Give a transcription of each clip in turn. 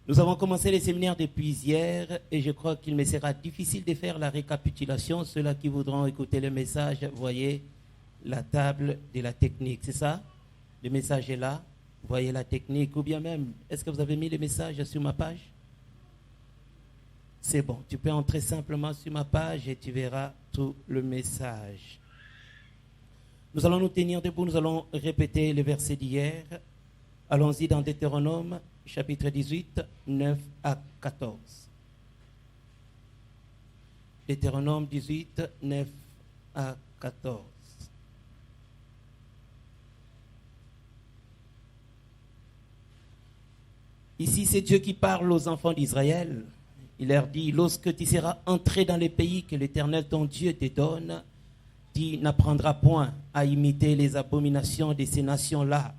Nous avons commencé les séminaires depuis hier et je crois qu'il me sera difficile de faire la récapitulation. Ceux-là qui voudront écouter le message, voyez la table de la technique, c'est ça? Le message est là, voyez la technique, ou bien même, est-ce que vous avez mis le message sur ma page? C'est bon, tu peux entrer simplement sur ma page et tu verras tout le message. Nous allons nous tenir debout, nous allons répéter le verset d'hier. Allons-y dans Deutéronome, chapitre 18, 9 à 14. Deutéronome 18, 9 à 14. Ici, c'est Dieu qui parle aux enfants d'Israël. Il leur dit, lorsque tu seras entré dans les pays que l'Éternel ton Dieu te donne, tu n'apprendras point à imiter les abominations de ces nations-là.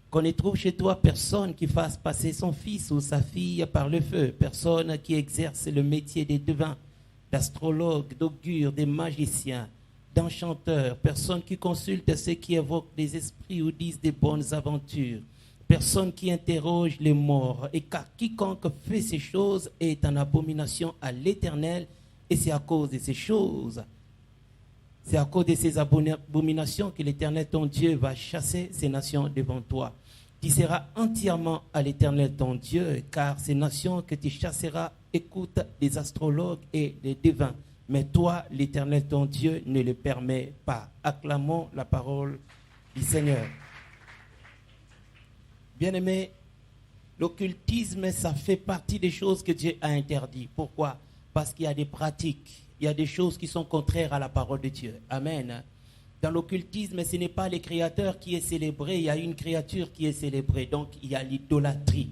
Qu'on ne trouve chez toi personne qui fasse passer son fils ou sa fille par le feu, personne qui exerce le métier des devins, d'astrologues, d'augures, des magiciens, d'enchanteurs, personne qui consulte ceux qui évoquent des esprits ou disent des bonnes aventures, personne qui interroge les morts, et car quiconque fait ces choses est en abomination à l'Éternel, et c'est à cause de ces choses, c'est à cause de ces abominations que l'Éternel ton Dieu va chasser ces nations devant toi. Tu seras entièrement à l'Éternel ton Dieu, car ces nations que tu chasseras écoutent des astrologues et des devins. Mais toi, l'Éternel ton Dieu, ne le permet pas. Acclamons la parole du Seigneur. Bien-aimés, l'occultisme, ça fait partie des choses que Dieu a interdites. Pourquoi? Parce qu'il y a des pratiques, il y a des choses qui sont contraires à la parole de Dieu. Amen. Dans l'occultisme, ce n'est pas le créateur qui est célébré, il y a une créature qui est célébrée, donc il y a l'idolâtrie.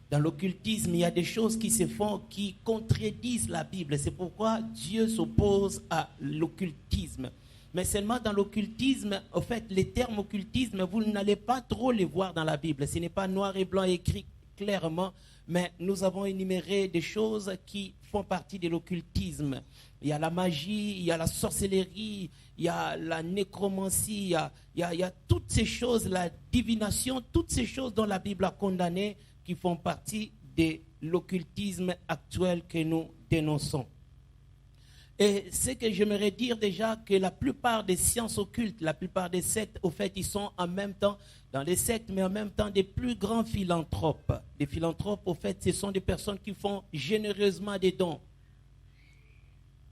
Dans l'occultisme, il y a des choses qui se font qui contredisent la Bible. C'est pourquoi Dieu s'oppose à l'occultisme. Mais seulement dans l'occultisme, en fait, les termes occultisme, vous n'allez pas trop les voir dans la Bible. Ce n'est pas noir et blanc écrit clairement, mais nous avons énuméré des choses qui font partie de l'occultisme. Il y a la magie, il y a la sorcellerie, il y a la nécromancie, il y a toutes ces choses, la divination, toutes ces choses dont la Bible a condamné qui font partie de l'occultisme actuel que nous dénonçons. Et ce que j'aimerais dire déjà, que la plupart des sciences occultes, la plupart des sectes, au fait, ils sont en même temps dans les sectes, mais en même temps des plus grands philanthropes. Des philanthropes, au fait, ce sont des personnes qui font généreusement des dons.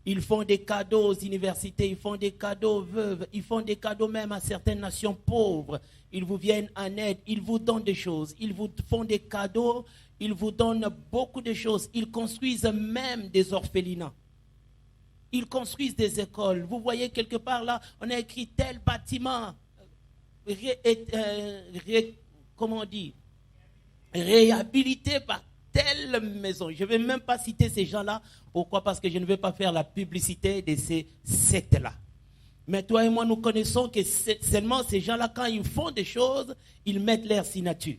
Ils font des cadeaux aux universités, ils font des cadeaux aux veuves, ils font des cadeaux même à certaines nations pauvres. Ils vous viennent en aide, ils vous donnent des choses, ils vous font des cadeaux, ils vous donnent beaucoup de choses. Ils construisent même des orphelinats. Ils construisent des écoles. Vous voyez quelque part là, on a écrit tel bâtiment, comment on dit, réhabilité par telle maison. Je ne vais même pas citer ces gens-là. Pourquoi? Parce que je ne vais pas faire la publicité de ces sectes-là. Mais toi et moi, nous connaissons que seulement ces gens-là, quand ils font des choses, ils mettent leur signature.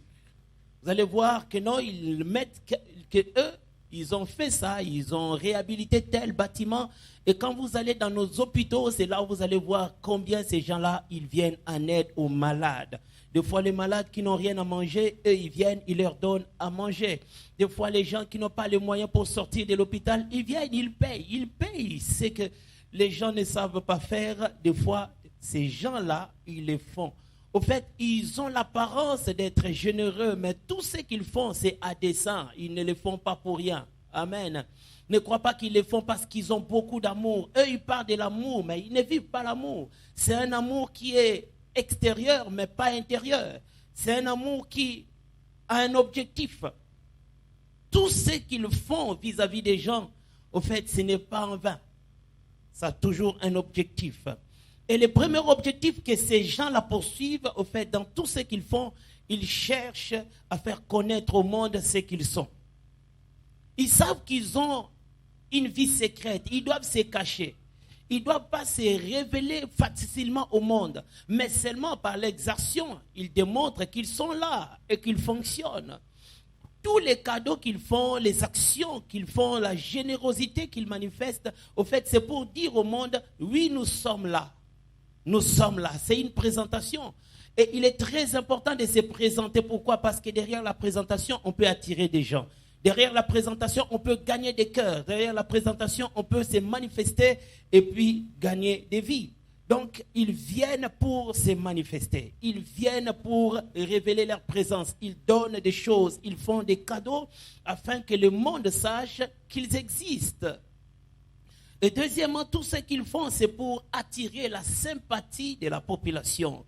Vous allez voir que non, ils mettent que eux, ils ont fait ça, ils ont réhabilité tel bâtiment. Et quand vous allez dans nos hôpitaux, c'est là où vous allez voir combien ces gens-là, ils viennent en aide aux malades. Des fois, les malades qui n'ont rien à manger, eux, ils viennent, ils leur donnent à manger. Des fois, les gens qui n'ont pas les moyens pour sortir de l'hôpital, ils viennent, ils payent. C'est que les gens ne savent pas faire. Des fois, ces gens-là, ils le font. Au fait, ils ont l'apparence d'être généreux, mais tout ce qu'ils font, c'est à dessein. Ils ne le font pas pour rien. Amen. Ne crois pas qu'ils le font parce qu'ils ont beaucoup d'amour. Eux, ils parlent de l'amour, mais ils ne vivent pas l'amour. C'est un amour qui est extérieur, mais pas intérieur. C'est un amour qui a un objectif. Tout ce qu'ils font vis-à-vis des gens, au fait, ce n'est pas en vain. Ça a toujours un objectif. Et le premier objectif que ces gens-là poursuivent, au fait, dans tout ce qu'ils font, ils cherchent à faire connaître au monde ce qu'ils sont. Ils savent qu'ils ont une vie secrète. Ils doivent se cacher. Ils ne doivent pas se révéler facilement au monde. Mais seulement par l'exertion, ils démontrent qu'ils sont là et qu'ils fonctionnent. Tous les cadeaux qu'ils font, les actions qu'ils font, la générosité qu'ils manifestent, au fait, c'est pour dire au monde, oui, nous sommes là. Nous sommes là. C'est une présentation. Et il est très important de se présenter. Pourquoi? Parce que derrière la présentation, on peut attirer des gens. Derrière la présentation, on peut gagner des cœurs. Derrière la présentation, on peut se manifester et puis gagner des vies. Donc, ils viennent pour se manifester. Ils viennent pour révéler leur présence. Ils donnent des choses. Ils font des cadeaux afin que le monde sache qu'ils existent. Et deuxièmement, tout ce qu'ils font, c'est pour attirer la sympathie de la population.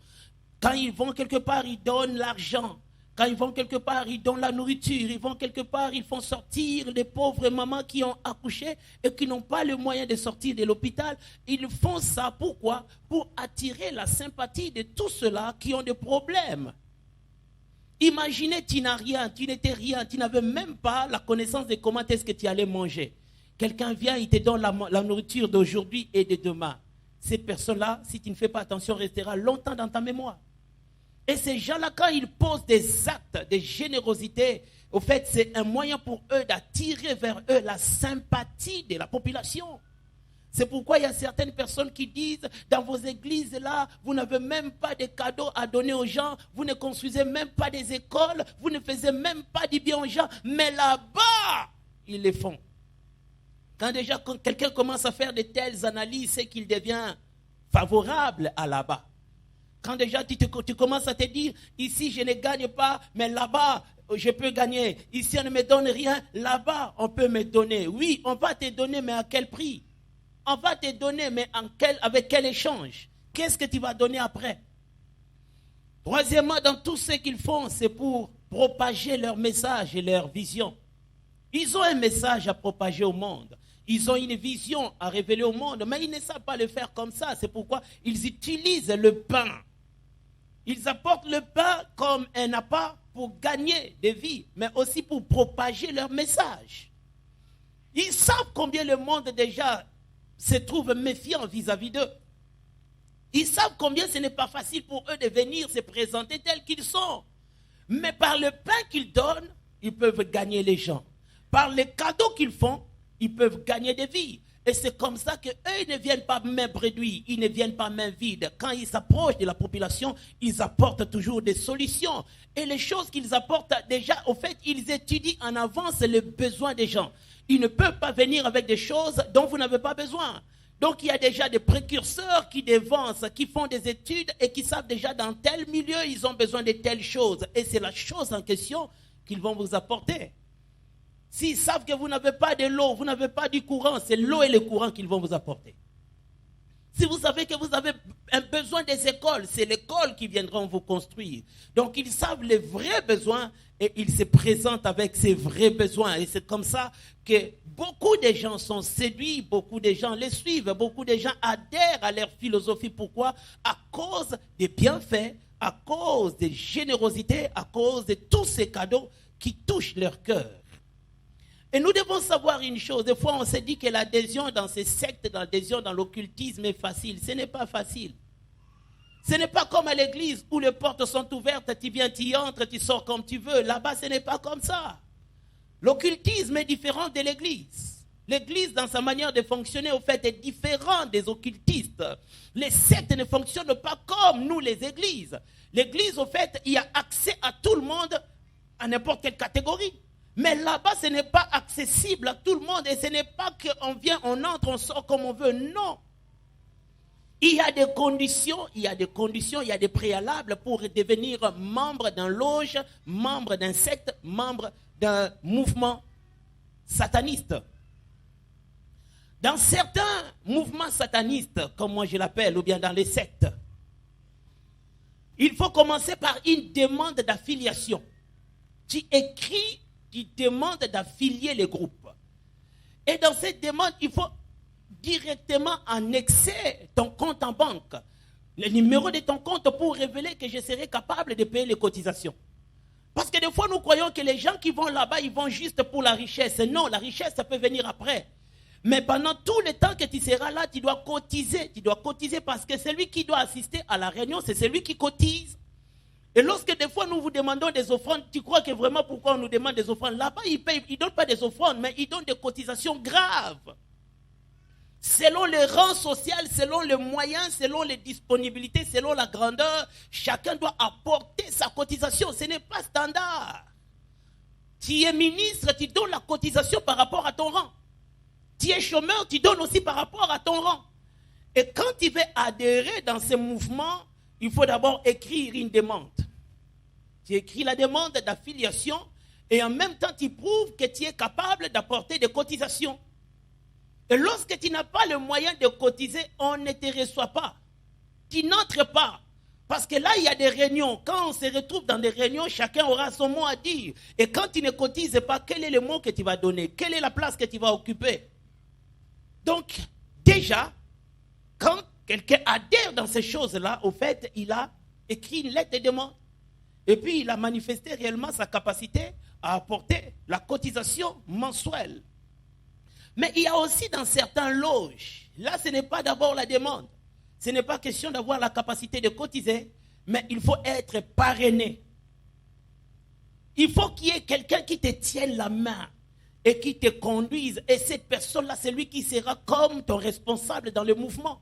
Quand ils vont quelque part, ils donnent l'argent. Quand ils vont quelque part, ils donnent la nourriture. Ils vont quelque part, ils font sortir les pauvres mamans qui ont accouché et qui n'ont pas le moyen de sortir de l'hôpital. Ils font ça, pourquoi? Pour attirer la sympathie de tous ceux-là qui ont des problèmes. Imaginez, tu n'as rien, tu n'étais rien, tu n'avais même pas la connaissance de comment est-ce que tu allais manger. Quelqu'un vient, il te donne la nourriture d'aujourd'hui et de demain. Ces personnes-là, si tu ne fais pas attention, resteront longtemps dans ta mémoire. Et ces gens-là, quand ils posent des actes de générosité, au fait, c'est un moyen pour eux d'attirer vers eux la sympathie de la population. C'est pourquoi il y a certaines personnes qui disent, dans vos églises-là, vous n'avez même pas de cadeaux à donner aux gens, vous ne construisez même pas des écoles, vous ne faites même pas du bien aux gens, mais là-bas, ils les font. Quand déjà quelqu'un commence à faire de telles analyses, c'est qu'il devient favorable à là-bas. Quand déjà tu commences à te dire, ici je ne gagne pas, mais là-bas je peux gagner. Ici on ne me donne rien, là-bas on peut me donner. Oui, on va te donner, mais à quel prix? On va te donner, mais avec quel échange? Qu'est-ce que tu vas donner après? Troisièmement, dans tout ce qu'ils font, c'est pour propager leur message et leur vision. Ils ont un message à propager au monde. Ils ont une vision à révéler au monde, mais ils ne savent pas le faire comme ça. C'est pourquoi ils utilisent le pain. Ils apportent le pain comme un appât pour gagner des vies, mais aussi pour propager leur message. Ils savent combien le monde déjà se trouve méfiant vis-à-vis d'eux. Ils savent combien ce n'est pas facile pour eux de venir se présenter tels qu'ils sont. Mais par le pain qu'ils donnent, ils peuvent gagner les gens. Par les cadeaux qu'ils font, ils peuvent gagner des vies. Et c'est comme ça qu'eux, ils ne viennent pas main bredouille, ils ne viennent pas main vide. Quand ils s'approchent de la population, ils apportent toujours des solutions. Et les choses qu'ils apportent, déjà, au fait, ils étudient en avance les besoins des gens. Ils ne peuvent pas venir avec des choses dont vous n'avez pas besoin. Donc, il y a déjà des précurseurs qui dévancent, qui font des études et qui savent déjà dans tel milieu, ils ont besoin de telles choses. Et c'est la chose en question qu'ils vont vous apporter. S'ils savent que vous n'avez pas de l'eau, vous n'avez pas du courant, c'est l'eau et le courant qu'ils vont vous apporter. Si vous savez que vous avez un besoin des écoles, c'est l'école qui viendra vous construire. Donc ils savent les vrais besoins et ils se présentent avec ces vrais besoins. Et c'est comme ça que beaucoup de gens sont séduits, beaucoup de gens les suivent, beaucoup de gens adhèrent à leur philosophie. Pourquoi? À cause des bienfaits, à cause des générosités, à cause de tous ces cadeaux qui touchent leur cœur. Et nous devons savoir une chose. Des fois, on se dit que l'adhésion dans ces sectes, l'adhésion dans l'occultisme est facile. Ce n'est pas facile. Ce n'est pas comme à l'église où les portes sont ouvertes, tu viens, tu entres, tu sors comme tu veux. Là-bas, ce n'est pas comme ça. L'occultisme est différent de l'église. L'église, dans sa manière de fonctionner, au fait, est différente des occultistes. Les sectes ne fonctionnent pas comme nous, les églises. L'église, au fait, il y a accès à tout le monde, à n'importe quelle catégorie. Mais là-bas, ce n'est pas accessible à tout le monde. Et ce n'est pas qu'on vient, on entre, on sort comme on veut. Non. Il y a des conditions, il y a des préalables pour devenir membre d'un loge, membre d'un secte, membre d'un mouvement sataniste. Dans certains mouvements satanistes, comme moi je l'appelle, ou bien dans les sectes, il faut commencer par une demande d'affiliation. Tu écris, tu demandes d'affilier les groupes. Et dans cette demande, il faut directement annexer ton compte en banque, le numéro de ton compte pour révéler que je serai capable de payer les cotisations. Parce que des fois, nous croyons que les gens qui vont là-bas, ils vont juste pour la richesse. Non, la richesse, ça peut venir après. Mais pendant tout le temps que tu seras là, tu dois cotiser. Tu dois cotiser parce que celui qui doit assister à la réunion, c'est celui qui cotise. Et lorsque des fois nous vous demandons des offrandes, tu crois que vraiment pourquoi on nous demande des offrandes? Là-bas, ils ne donnent pas des offrandes, mais ils donnent des cotisations graves. Selon le rang social, selon les moyens, selon les disponibilités, selon la grandeur, chacun doit apporter sa cotisation. Ce n'est pas standard. Tu es ministre, tu donnes la cotisation par rapport à ton rang. Tu es chômeur, tu donnes aussi par rapport à ton rang. Et quand tu veux adhérer dans ce mouvement, il faut d'abord écrire une demande. Tu écris la demande d'affiliation et en même temps tu prouves que tu es capable d'apporter des cotisations. Et lorsque tu n'as pas le moyen de cotiser, on ne te reçoit pas. Tu n'entres pas. Parce que là, il y a des réunions. Quand on se retrouve dans des réunions, chacun aura son mot à dire. Et quand tu ne cotises pas, quel est le mot que tu vas donner? Quelle est la place que tu vas occuper? Donc, déjà, quand quelqu'un adhère dans ces choses-là, au fait, il a écrit une lettre de demande. Et puis, il a manifesté réellement sa capacité à apporter la cotisation mensuelle. Mais il y a aussi dans certaines loges, là, ce n'est pas d'abord la demande. Ce n'est pas question d'avoir la capacité de cotiser, mais il faut être parrainé. Il faut qu'il y ait quelqu'un qui te tienne la main et qui te conduise. Et cette personne-là, c'est lui qui sera comme ton responsable dans le mouvement.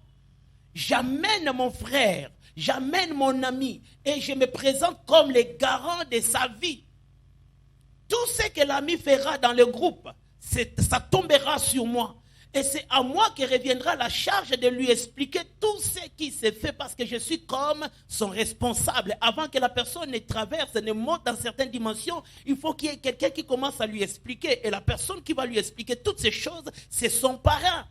J'amène mon frère, j'amène mon ami et je me présente comme le garant de sa vie. Tout ce que l'ami fera dans le groupe, ça tombera sur moi. Et c'est à moi que reviendra la charge de lui expliquer tout ce qui s'est fait parce que je suis comme son responsable. Avant que la personne ne traverse, ne monte dans certaines dimensions, il faut qu'il y ait quelqu'un qui commence à lui expliquer. Et la personne qui va lui expliquer toutes ces choses, c'est son parrain.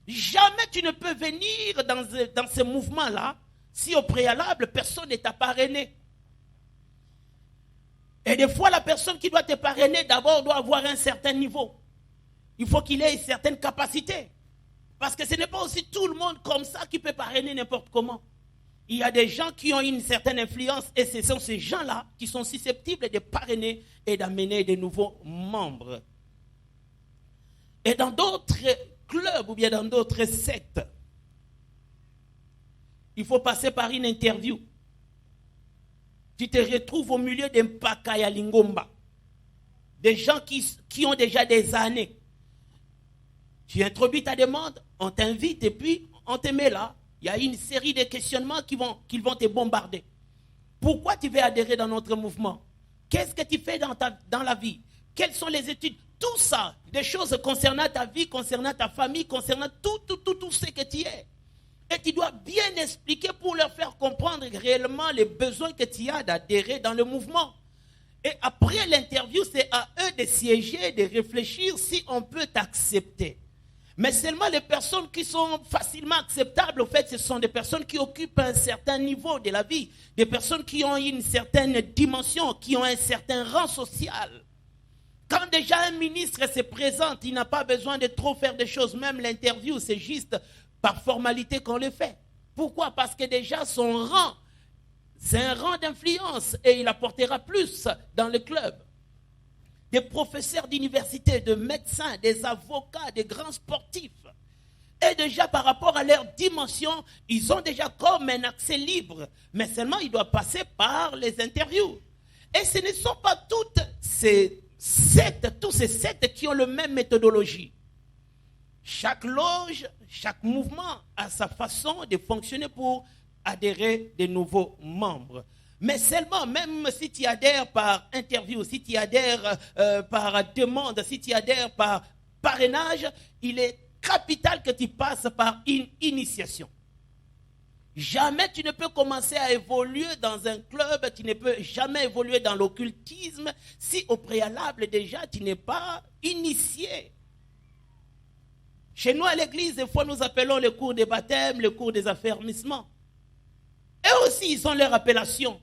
Jamais tu ne peux venir dans ce mouvement-là si au préalable, personne n'est ta parrainé. Et des fois, la personne qui doit te parrainer, d'abord, doit avoir un certain niveau. Il faut qu'il ait une certaine capacité. Parce que ce n'est pas aussi tout le monde comme ça qui peut parrainer n'importe comment. Il y a des gens qui ont une certaine influence et ce sont ces gens-là qui sont susceptibles de parrainer et d'amener de nouveaux membres. Et dans d'autres clubs ou bien dans d'autres sectes, il faut passer par une interview. Tu te retrouves au milieu d'un Pakaya Lingomba. Des gens qui ont déjà des années. Tu introduis ta demande, on t'invite et puis on te met là. Il y a une série de questionnements qui vont te bombarder. Pourquoi tu veux adhérer dans notre mouvement? Qu'est-ce que tu fais dans la vie? Quelles sont les études? Tout ça, des choses concernant ta vie, concernant ta famille, concernant tout ce que tu es. Et tu dois bien expliquer pour leur faire comprendre réellement les besoins que tu as d'adhérer dans le mouvement. Et après l'interview, c'est à eux de siéger, de réfléchir si on peut t'accepter. Mais seulement les personnes qui sont facilement acceptables, au fait, ce sont des personnes qui occupent un certain niveau de la vie, des personnes qui ont une certaine dimension, qui ont un certain rang social. Quand déjà un ministre se présente, il n'a pas besoin de trop faire des choses. Même l'interview, c'est juste par formalité qu'on le fait. Pourquoi? Parce que déjà son rang, c'est un rang d'influence et il apportera plus dans le club. Des professeurs d'université, de médecins, des avocats, des grands sportifs. Et déjà par rapport à leur dimension, ils ont déjà comme un accès libre. Mais seulement ils doivent passer par les interviews. Et ce ne sont pas toutes ces sectes, tous ces sectes qui ont la même méthodologie. Chaque loge, chaque mouvement a sa façon de fonctionner pour adhérer de nouveaux membres. Mais seulement, même si tu adhères par interview, si tu adhères par demande, si tu adhères par parrainage, il est capital que tu passes par une initiation. Jamais tu ne peux commencer à évoluer dans un club, tu ne peux jamais évoluer dans l'occultisme si au préalable déjà tu n'es pas initié. Chez nous à l'église, des fois nous appelons le cours des baptêmes, le cours des affermissements. Eux aussi, ils ont leur appellation.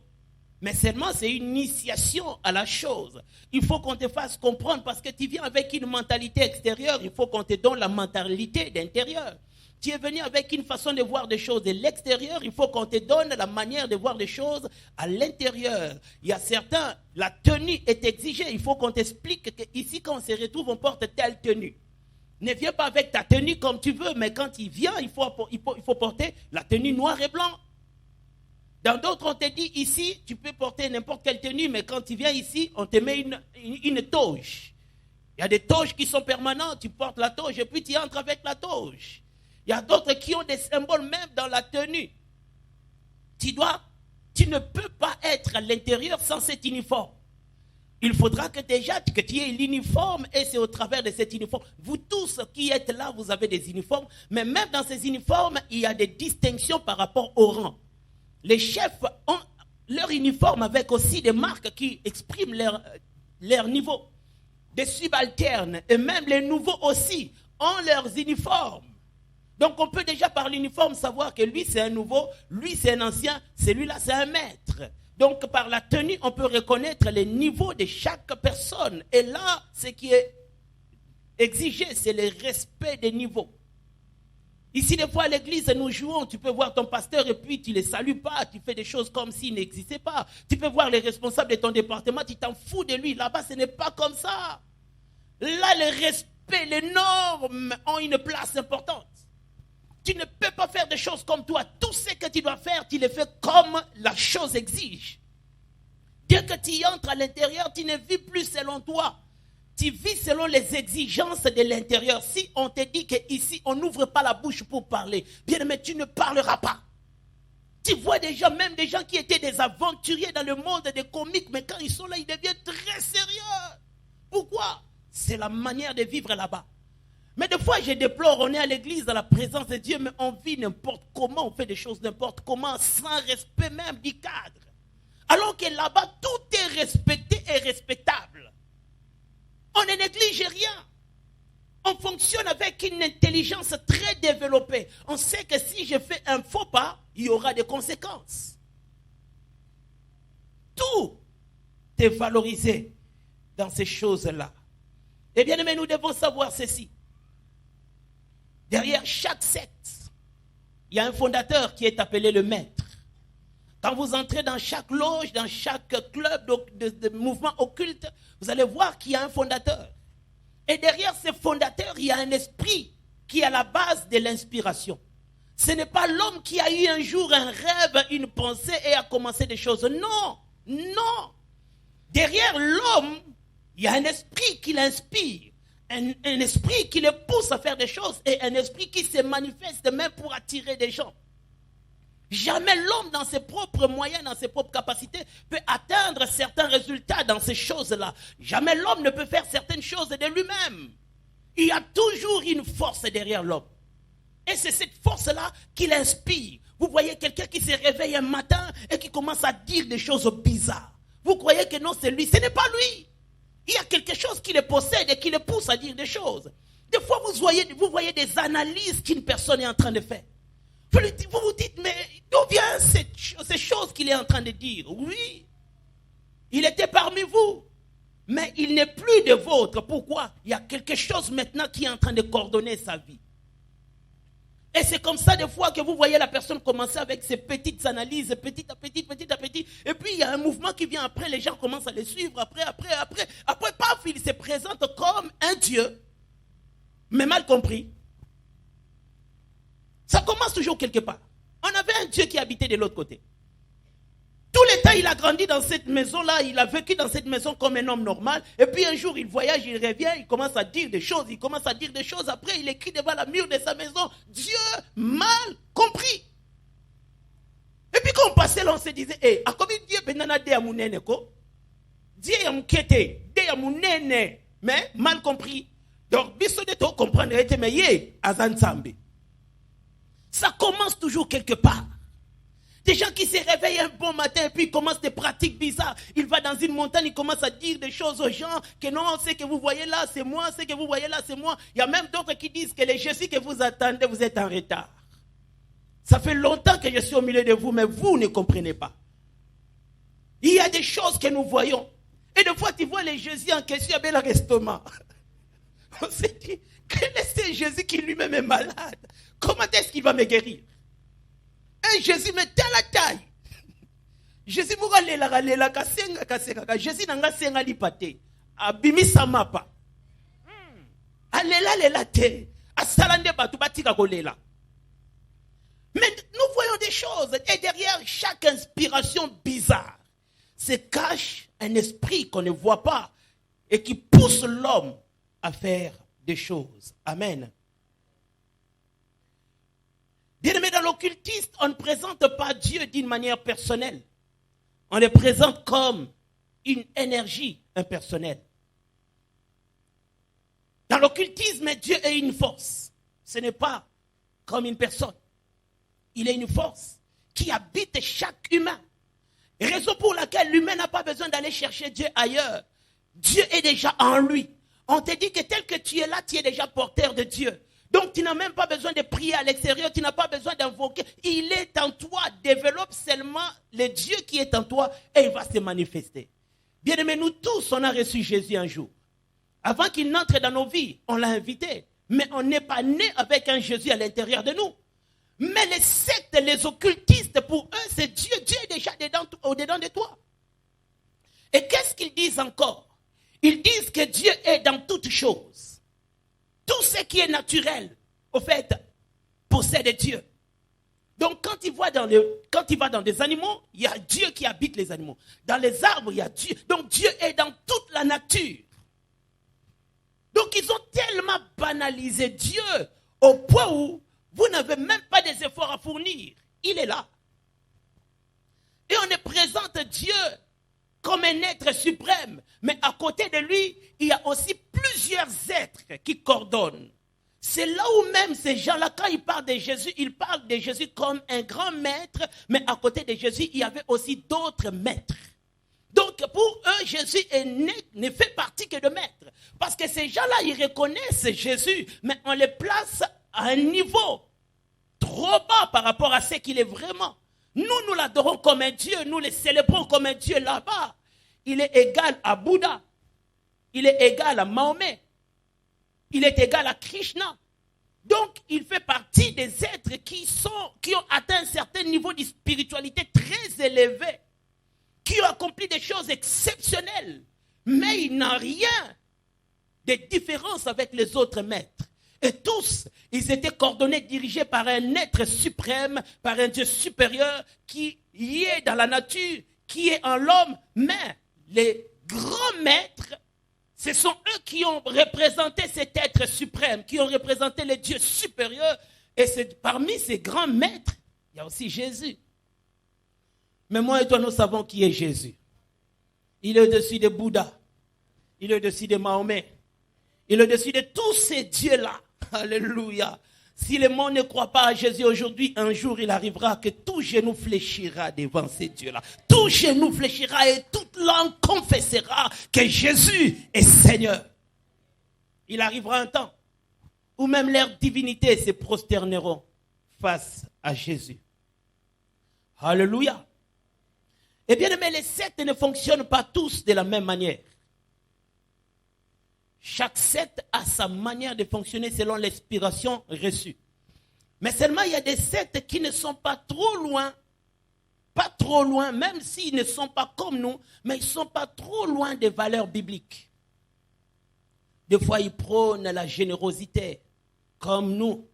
Mais seulement, c'est une initiation à la chose. Il faut qu'on te fasse comprendre parce que tu viens avec une mentalité extérieure. Il faut qu'on te donne la mentalité d'intérieur. Tu es venu avec une façon de voir des choses de l'extérieur. Il faut qu'on te donne la manière de voir des choses à l'intérieur. Il y a certains, la tenue est exigée. Il faut qu'on t'explique qu'ici, quand on se retrouve, on porte telle tenue. Ne viens pas avec ta tenue comme tu veux, mais quand il vient, il faut porter la tenue noire et blanc. Dans d'autres, on te dit ici, tu peux porter n'importe quelle tenue, mais quand tu viens ici, on te met une toge. Il y a des toges qui sont permanentes, tu portes la toge et puis tu entres avec la toge. Il y a d'autres qui ont des symboles même dans la tenue. Tu ne peux pas être à l'intérieur sans cet uniforme. Il faudra que déjà que tu aies l'uniforme et c'est au travers de cet uniforme. Vous tous qui êtes là, vous avez des uniformes, mais même dans ces uniformes, il y a des distinctions par rapport au rang. Les chefs ont leur uniforme avec aussi des marques qui expriment leur niveau. Des subalternes et même les nouveaux aussi ont leurs uniformes. Donc on peut déjà par l'uniforme savoir que lui c'est un nouveau, lui c'est un ancien, celui-là c'est un maître. Donc par la tenue on peut reconnaître les niveaux de chaque personne. Et là ce qui est exigé c'est le respect des niveaux. Ici des fois à l'église nous jouons, tu peux voir ton pasteur et puis tu ne le salues pas, tu fais des choses comme s'il n'existait pas. Tu peux voir les responsables de ton département, tu t'en fous de lui. Là-bas ce n'est pas comme ça. Là le respect, les normes ont une place importante. Tu ne peux pas faire des choses comme toi. Tout ce que tu dois faire, tu le fais comme la chose exige. Dès que tu entres à l'intérieur, tu ne vis plus selon toi. Tu vis selon les exigences de l'intérieur. Si on te dit qu'ici, on n'ouvre pas la bouche pour parler, bien aimé, tu ne parleras pas. Tu vois des gens, même des gens qui étaient des aventuriers dans le monde des comiques, mais quand ils sont là, ils deviennent très sérieux. Pourquoi? C'est la manière de vivre là-bas. Mais des fois, je déplore, on est à l'église, dans la présence de Dieu, mais on vit n'importe comment, on fait des choses n'importe comment, sans respect même du cadre. Alors que là-bas, tout est respecté et respectable. On ne néglige rien. On fonctionne avec une intelligence très développée. On sait que si je fais un faux pas, il y aura des conséquences. Tout est valorisé dans ces choses-là. Et bien aimé, nous devons savoir ceci. Derrière chaque secte, il y a un fondateur qui est appelé le maître. Quand vous entrez dans chaque loge, dans chaque club de mouvement occulte, vous allez voir qu'il y a un fondateur. Et derrière ce fondateur, il y a un esprit qui est à la base de l'inspiration. Ce n'est pas l'homme qui a eu un jour un rêve, une pensée et a commencé des choses. Non, non. Derrière l'homme, il y a un esprit qui l'inspire. Un esprit qui le pousse à faire des choses et un esprit qui se manifeste même pour attirer des gens. Jamais l'homme dans ses propres moyens, dans ses propres capacités peut atteindre certains résultats dans ces choses-là. Jamais l'homme ne peut faire certaines choses de lui-même. Il y a toujours une force derrière l'homme. Et c'est cette force-là qui l'inspire. Vous voyez quelqu'un qui se réveille un matin et qui commence à dire des choses bizarres. Vous croyez que non, c'est lui. Ce n'est pas lui. Il y a quelque chose qui le possède et qui le pousse à dire des choses. Des fois, vous voyez des analyses qu'une personne est en train de faire. Vous vous dites, mais d'où vient ces choses qu'il est en train de dire? Oui, il était parmi vous, mais il n'est plus de vôtre. Pourquoi? Il y a quelque chose maintenant qui est en train de coordonner sa vie. Et c'est comme ça des fois que vous voyez la personne commencer avec ses petites analyses, petit à petit. Et puis il y a un mouvement qui vient après, les gens commencent à le suivre. Après, paf, il se présente comme un Dieu, mais mal compris. Ça commence toujours quelque part. On avait un Dieu qui habitait de l'autre côté. Tout le temps, il a grandi dans cette maison-là, il a vécu dans cette maison comme un homme normal. Et puis un jour, il voyage, il revient, il commence à dire des choses, Après, il écrit devant la mur de sa maison, Dieu mal compris. Et puis quand on passait là, on se disait, à combien Dieu benana de amunene ko? Dieu yamkete, de amunene, mais mal compris. Donc, biso de to comprendre, mais yé, azansambe. Ça commence toujours quelque part. Des gens qui se réveillent un bon matin et puis ils commencent des pratiques bizarres. Il va dans une montagne, il commence à dire des choses aux gens que non, ce que vous voyez là, c'est moi, ce que vous voyez là, c'est moi. Il y a même d'autres qui disent que les Jésus que vous attendez, vous êtes en retard. Ça fait longtemps que je suis au milieu de vous, mais vous ne comprenez pas. Il y a des choses que nous voyons. Et des fois, tu vois les Jésus en question avec leur estomac. On s'est dit, quel est ce Jésus qui lui-même est malade? Comment est-ce qu'il va me guérir? Un Jésus me telle la taille. Jésus moura lela kasenga. Jésus nanga senga lipate. Abimisa mapa. Alela te. Asalande batu batika kolela. Mais nous voyons des choses. Et derrière chaque inspiration bizarre se cache un esprit qu'on ne voit pas et qui pousse l'homme à faire des choses. Amen. Bien-aimé, dans l'occultisme, on ne présente pas Dieu d'une manière personnelle. On le présente comme une énergie impersonnelle. Dans l'occultisme, Dieu est une force. Ce n'est pas comme une personne. Il est une force qui habite chaque humain. Raison pour laquelle l'humain n'a pas besoin d'aller chercher Dieu ailleurs. Dieu est déjà en lui. On te dit que tel que tu es là, tu es déjà porteur de Dieu. Donc tu n'as même pas besoin de prier à l'extérieur, tu n'as pas besoin d'invoquer. Il est en toi. Développe seulement le Dieu qui est en toi et il va se manifester. Bien-aimés, nous tous, on a reçu Jésus un jour. Avant qu'il n'entre dans nos vies, on l'a invité. Mais on n'est pas né avec un Jésus à l'intérieur de nous. Mais les sectes, les occultistes, pour eux, c'est Dieu. Dieu est déjà au-dedans de toi. Et qu'est-ce qu'ils disent encore? Ils disent que Dieu est dans toutes choses. Tout ce qui est naturel, au fait, possède Dieu. Donc quand il va dans des animaux, il y a Dieu qui habite les animaux. Dans les arbres, il y a Dieu. Donc Dieu est dans toute la nature. Donc ils ont tellement banalisé Dieu au point où vous n'avez même pas des efforts à fournir. Il est là. Et on ne présente Dieu comme un être suprême. Mais à côté de lui, il y a aussi plusieurs êtres qui coordonnent. C'est là où même ces gens-là, quand ils parlent de Jésus, ils parlent de Jésus comme un grand maître. Mais à côté de Jésus, il y avait aussi d'autres maîtres. Donc pour eux, Jésus ne fait partie que de maître. Parce que ces gens-là, ils reconnaissent Jésus, mais on les place à un niveau trop bas par rapport à ce qu'il est vraiment. Nous l'adorons comme un Dieu, nous le célébrons comme un Dieu là-bas. Il est égal à Bouddha, il est égal à Mahomet, il est égal à Krishna. Donc il fait partie des êtres qui ont atteint un certain niveau de spiritualité très élevé, qui ont accompli des choses exceptionnelles, mais il n'a rien de différence avec les autres maîtres. Et tous, ils étaient coordonnés, dirigés par un être suprême, par un Dieu supérieur qui y est dans la nature, qui est en l'homme. Mais les grands maîtres, ce sont eux qui ont représenté cet être suprême, qui ont représenté le Dieu supérieur. Et parmi ces grands maîtres, il y a aussi Jésus. Mais moi et toi, nous savons qui est Jésus. Il est au-dessus de Bouddha. Il est au-dessus de Mahomet. Il est au-dessus de tous ces dieux-là. Alléluia. Si le monde ne croit pas à Jésus aujourd'hui, un jour il arrivera que tout genou fléchira devant ces dieux-là. Tout genou fléchira et toute langue confessera que Jésus est Seigneur. Il arrivera un temps où même leurs divinités se prosterneront face à Jésus. Alléluia. Eh bien, mais les sectes ne fonctionnent pas tous de la même manière. Chaque secte a sa manière de fonctionner selon l'inspiration reçue. Mais seulement il y a des sectes qui ne sont pas trop loin, même s'ils ne sont pas comme nous, mais ils ne sont pas trop loin des valeurs bibliques. Des fois, ils prônent la générosité, comme nous.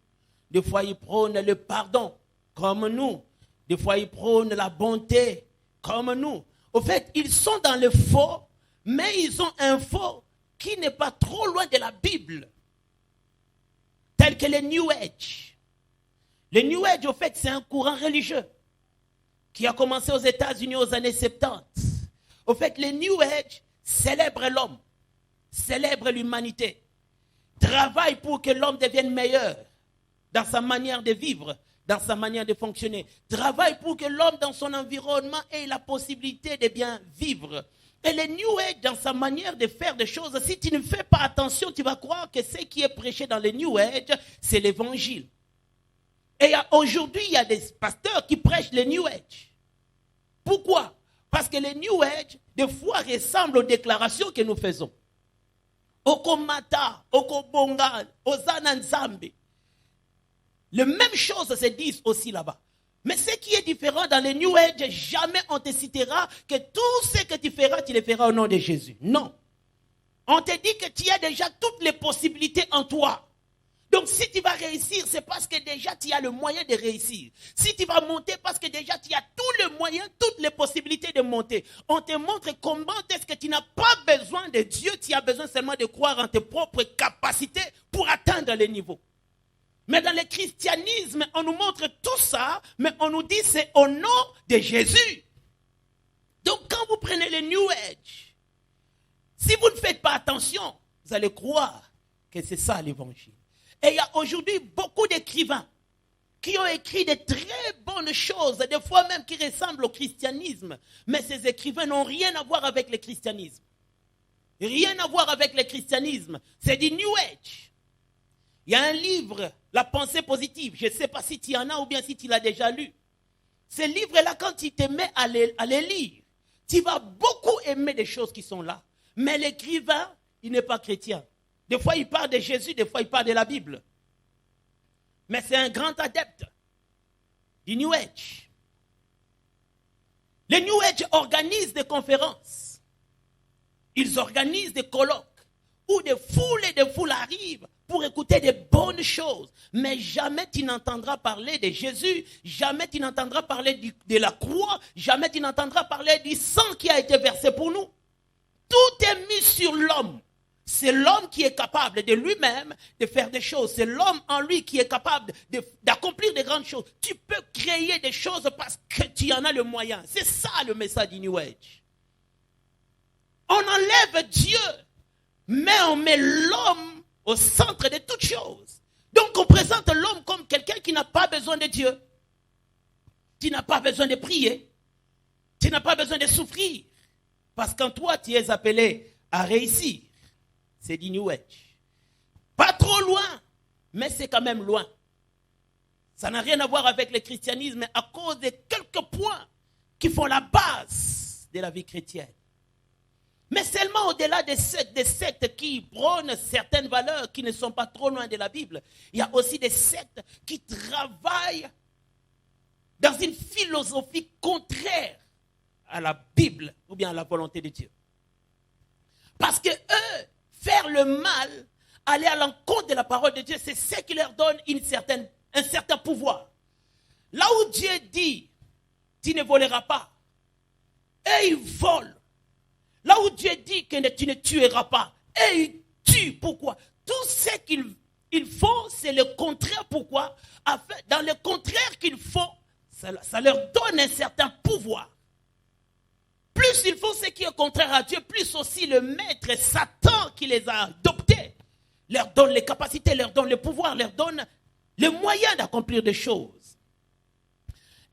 Des fois, ils prônent le pardon, comme nous. Des fois, ils prônent la bonté, comme nous. Au fait, ils sont dans le faux, mais ils ont un faux qui n'est pas trop loin de la Bible, tel que le New Age. Le New Age, au fait, c'est un courant religieux qui a commencé aux États-Unis aux années 70. Au fait, le New Age célèbre l'homme, célèbre l'humanité, travaille pour que l'homme devienne meilleur dans sa manière de vivre, dans sa manière de fonctionner, travaille pour que l'homme dans son environnement ait la possibilité de bien vivre. Et le New Age, dans sa manière de faire des choses, si tu ne fais pas attention, tu vas croire que ce qui est prêché dans le New Age, c'est l'évangile. Et aujourd'hui, il y a des pasteurs qui prêchent le New Age. Pourquoi? Parce que le New Age, des fois, ressemble aux déclarations que nous faisons. Okomata, Okobonga, Ozananzambe. Les mêmes choses se disent aussi là-bas. Mais ce qui est différent dans les New Age, jamais on te citera que tout ce que tu feras, tu le feras au nom de Jésus. Non. On te dit que tu as déjà toutes les possibilités en toi. Donc si tu vas réussir, c'est parce que déjà tu as le moyen de réussir. Si tu vas monter, parce que déjà tu as tous les moyens, toutes les possibilités de monter. On te montre comment est-ce que tu n'as pas besoin de Dieu, tu as besoin seulement de croire en tes propres capacités pour atteindre les niveaux. Mais dans le christianisme, on nous montre tout ça, mais on nous dit c'est au nom de Jésus. Donc quand vous prenez le New Age, attention, vous allez croire que c'est ça l'évangile. Et il y a aujourd'hui beaucoup d'écrivains qui ont écrit de très bonnes choses, des fois même qui ressemblent au christianisme. Mais ces écrivains n'ont rien à voir avec le christianisme. Rien à voir avec le christianisme. C'est du New Age. Il y a un livre, La pensée positive. Je ne sais pas si tu en as ou bien si tu l'as déjà lu. Ce livre-là, quand tu te mets à les lire, tu vas beaucoup aimer des choses qui sont là. Mais l'écrivain, il n'est pas chrétien. Des fois, il parle de Jésus, des fois, il parle de la Bible. Mais c'est un grand adepte du New Age. Les New Age organisent des conférences. Ils organisent des colloques où des foules et des foules arrivent pour écouter des bonnes choses. Mais jamais tu n'entendras parler de Jésus, jamais tu n'entendras parler de la croix, jamais tu n'entendras parler du sang qui a été versé pour nous. Tout est mis sur l'homme. C'est l'homme qui est capable de lui-même de faire des choses. C'est l'homme en lui qui est capable d'accomplir de grandes choses. Tu peux créer des choses parce que tu en as le moyen. C'est ça le message du New Age. On enlève Dieu, mais on met l'homme au centre de toutes choses. Donc on présente l'homme comme quelqu'un qui n'a pas besoin de Dieu. Tu n'as pas besoin de prier. Tu n'as pas besoin de souffrir. Parce qu'en toi, tu es appelé à réussir. C'est du New Age. Pas trop loin, mais c'est quand même loin. Ça n'a rien à voir avec le christianisme, mais à cause de quelques points qui font la base de la vie chrétienne. Mais seulement au-delà des sectes qui prônent certaines valeurs qui ne sont pas trop loin de la Bible, il y a aussi des sectes qui travaillent dans une philosophie contraire à la Bible ou bien à la volonté de Dieu. Parce que eux, faire le mal, aller à l'encontre de la parole de Dieu, c'est ce qui leur donne un certain pouvoir. Là où Dieu dit, tu ne voleras pas, et ils volent. Là où Dieu dit que tu ne tueras pas, et ils tuent. Pourquoi? Tout ce qu'ils font, c'est le contraire. Pourquoi? Dans le contraire qu'ils font, ça leur donne un certain pouvoir. Plus ils font ce qui est contraire à Dieu, plus aussi le maître Satan qui les a adoptés leur donne les capacités, leur donne le pouvoir, leur donne les moyens d'accomplir des choses.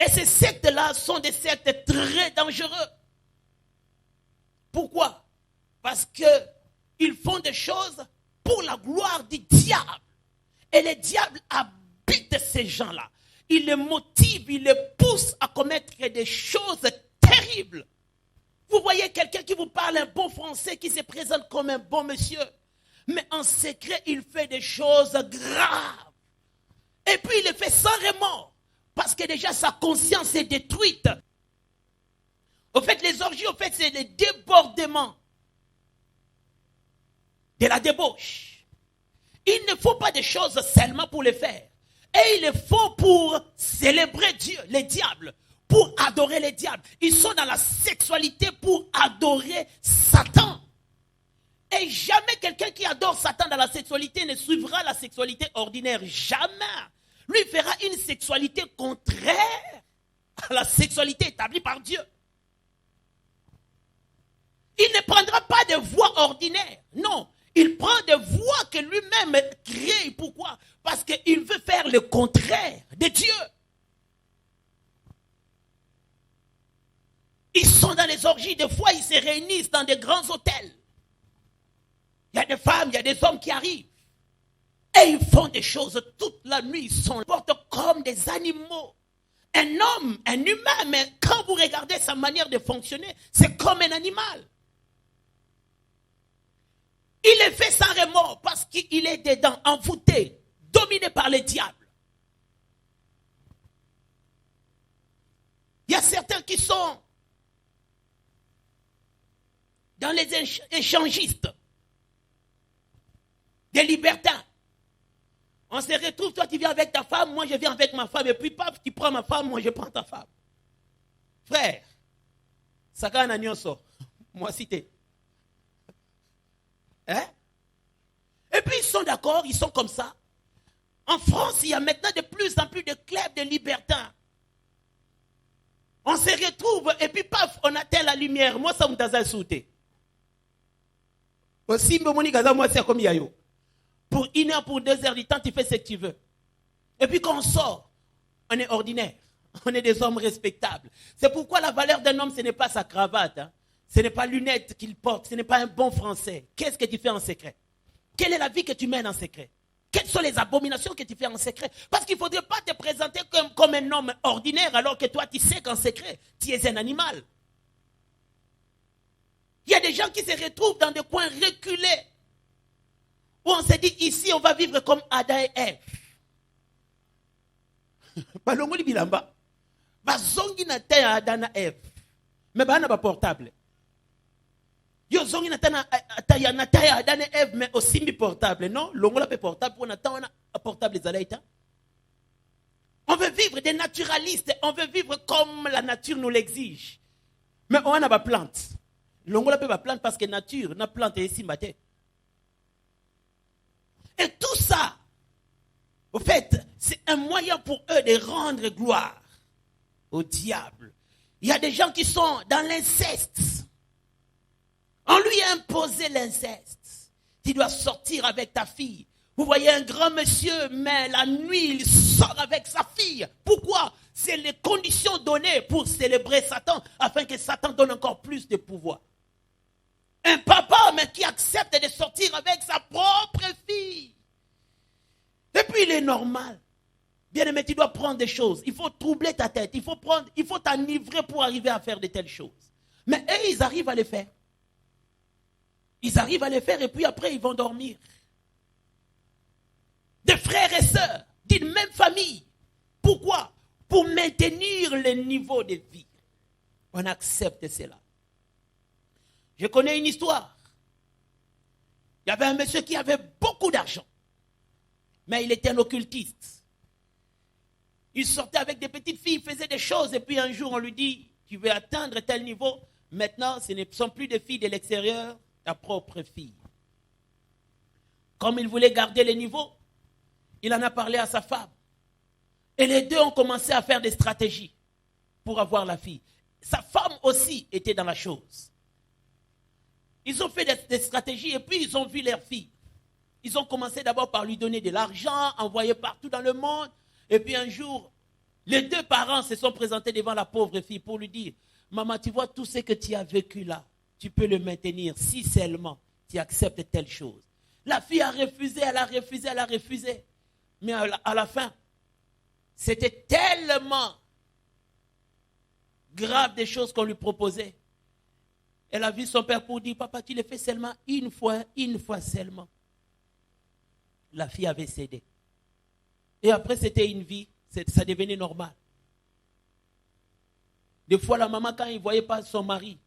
Et ces sectes-là sont des sectes très dangereux. Pourquoi? Parce qu'ils font des choses pour la gloire du diable. Et le diable habite ces gens-là. Il les motive, il les pousse à commettre des choses terribles. Vous voyez quelqu'un qui vous parle un bon français, qui se présente comme un bon monsieur. Mais en secret, il fait des choses graves. Et puis il le fait sans remords. Parce que déjà sa conscience est détruite. Au fait, les orgies, c'est le débordement de la débauche. Il ne faut pas des choses seulement pour les faire. Et il le faut pour célébrer Dieu, les diables, pour adorer les diables. Ils sont dans la sexualité pour adorer Satan. Et jamais quelqu'un qui adore Satan dans la sexualité ne suivra la sexualité ordinaire. Jamais. Lui fera une sexualité contraire à la sexualité établie par Dieu. Il ne prendra pas de voie ordinaire. Non, il prend des voies que lui-même crée. Pourquoi? Parce qu'il veut faire le contraire de Dieu. Ils sont dans les orgies. Des fois, ils se réunissent dans des grands hôtels. Il y a des femmes, il y a des hommes qui arrivent. Et ils font des choses toute la nuit. Ils sont comme des animaux. Un homme, un humain, mais quand vous regardez sa manière de fonctionner, c'est comme un animal. Il est fait sans remords parce qu'il est dedans, envoûté, dominé par le diable. Il y a certains qui sont dans les échangistes, des libertins. On se retrouve, toi tu viens avec ta femme, moi je viens avec ma femme, et puis paf, tu prends ma femme, moi je prends ta femme. Frère, ça gagne un nyonso, moi cité. Hein? Et puis ils sont d'accord, ils sont comme ça. En France, il y a maintenant de plus en plus de clubs de libertins. On se retrouve et puis paf, on atteint la lumière. Moi, ça me t'a sauté. Aussi, moi, c'est comme Yayo. Pour 1 heure, pour 2 heures du temps, tu fais ce que tu veux. Et puis quand on sort, on est ordinaire. On est des hommes respectables. C'est pourquoi la valeur d'un homme, ce n'est pas sa cravate. Hein. Ce n'est pas lunettes qu'il porte. Ce n'est pas un bon français. Qu'est-ce que tu fais en secret? Quelle est la vie que tu mènes en secret? Quelles sont les abominations que tu fais en secret? Parce qu'il ne faudrait pas te présenter comme un homme ordinaire alors que toi, tu sais qu'en secret, tu es un animal. Il y a des gens qui se retrouvent dans des coins reculés où on s'est dit, ici, on va vivre comme Adam et Ève. Balongoli bilamba. Bazongi na te Adam na Ève. Mais bana ba portable. Yo zongi na ta na Adam et Ève, mais aussi mi portable. Non, longola pe portable pour na ta portable les alaita. On veut vivre des naturalistes. On veut vivre comme la nature nous l'exige. Mais on a pas plante. Longola pe ba plante parce que nature, na plante et ici maté. Et tout ça, au fait, c'est un moyen pour eux de rendre gloire au diable. Il y a des gens qui sont dans l'inceste. On lui a imposé l'inceste. Tu dois sortir avec ta fille. Vous voyez un grand monsieur, mais la nuit, il sort avec sa fille. Pourquoi? C'est les conditions données pour célébrer Satan, afin que Satan donne encore plus de pouvoir. Un papa, mais qui accepte de sortir avec sa propre fille. Et puis il est normal. Bien aimé, tu dois prendre des choses. Il faut troubler ta tête. Il faut t'enivrer pour arriver à faire de telles choses. Mais eux, ils arrivent à les faire. Ils arrivent à les faire et puis après, ils vont dormir. Des frères et sœurs d'une même famille. Pourquoi? Pour maintenir le niveau de vie. On accepte cela. Je connais une histoire. Il y avait un monsieur qui avait beaucoup d'argent. Mais il était un occultiste. Il sortait avec des petites filles, il faisait des choses. Et puis un jour, on lui dit, tu veux atteindre tel niveau. Maintenant, ce ne sont plus des filles de l'extérieur, ta propre fille. Comme il voulait garder le niveau, il en a parlé à sa femme. Et les deux ont commencé à faire des stratégies pour avoir la fille. Sa femme aussi était dans la chose. Ils ont fait des stratégies et puis ils ont vu leur fille. Ils ont commencé d'abord par lui donner de l'argent, envoyé partout dans le monde. Et puis un jour, les deux parents se sont présentés devant la pauvre fille pour lui dire, maman, tu vois tout ce que tu as vécu là, tu peux le maintenir si seulement tu acceptes telle chose. La fille a refusé, elle a refusé, elle a refusé. Mais à la fin, c'était tellement grave des choses qu'on lui proposait. Elle a vu son père pour dire, papa, tu le fais seulement une fois seulement. La fille avait cédé. Et après, c'était une vie, ça devenait normal. Des fois, la maman, quand il ne voyait pas son mari,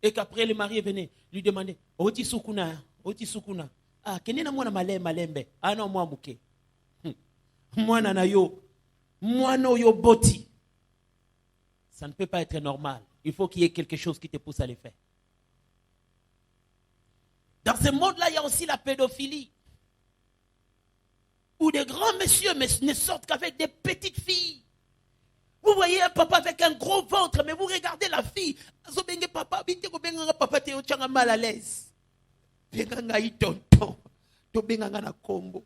et qu'après le mari venait, lui demandait, Oti sukuna, Oti sukuna. Ah, kenena mwana malembe. Ah non, moi mouke. Mwana na yo. Mwana yo boti. Ça ne peut pas être normal. Il faut qu'il y ait quelque chose qui te pousse à le faire. Dans ce monde-là, il y a aussi la pédophilie. Où des grands messieurs ne sortent qu'avec des petites filles. Vous voyez un papa avec un gros ventre, mais vous regardez la fille. Papa, papa, tu es mal à l'aise. Benga yi tonton. To benga na kombo.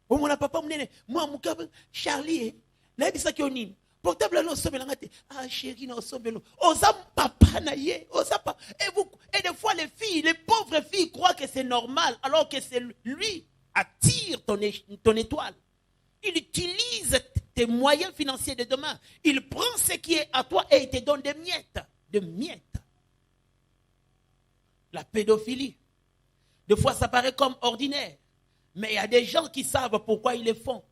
O mona papa mnene, moi mukabe Charlie, na bisa ki onini. Portable no sombela ngate. Ah chérie no sombelo. Oza papa na ye, oza papa. Et des fois les filles, les pauvres filles croient que c'est normal alors que c'est lui attire ton étoile. Il utilise tes moyens financiers de demain. Il prend ce qui est à toi et il te donne des miettes. De miettes. La pédophilie. Des fois, ça paraît comme ordinaire. Mais il y a des gens qui savent pourquoi ils le font.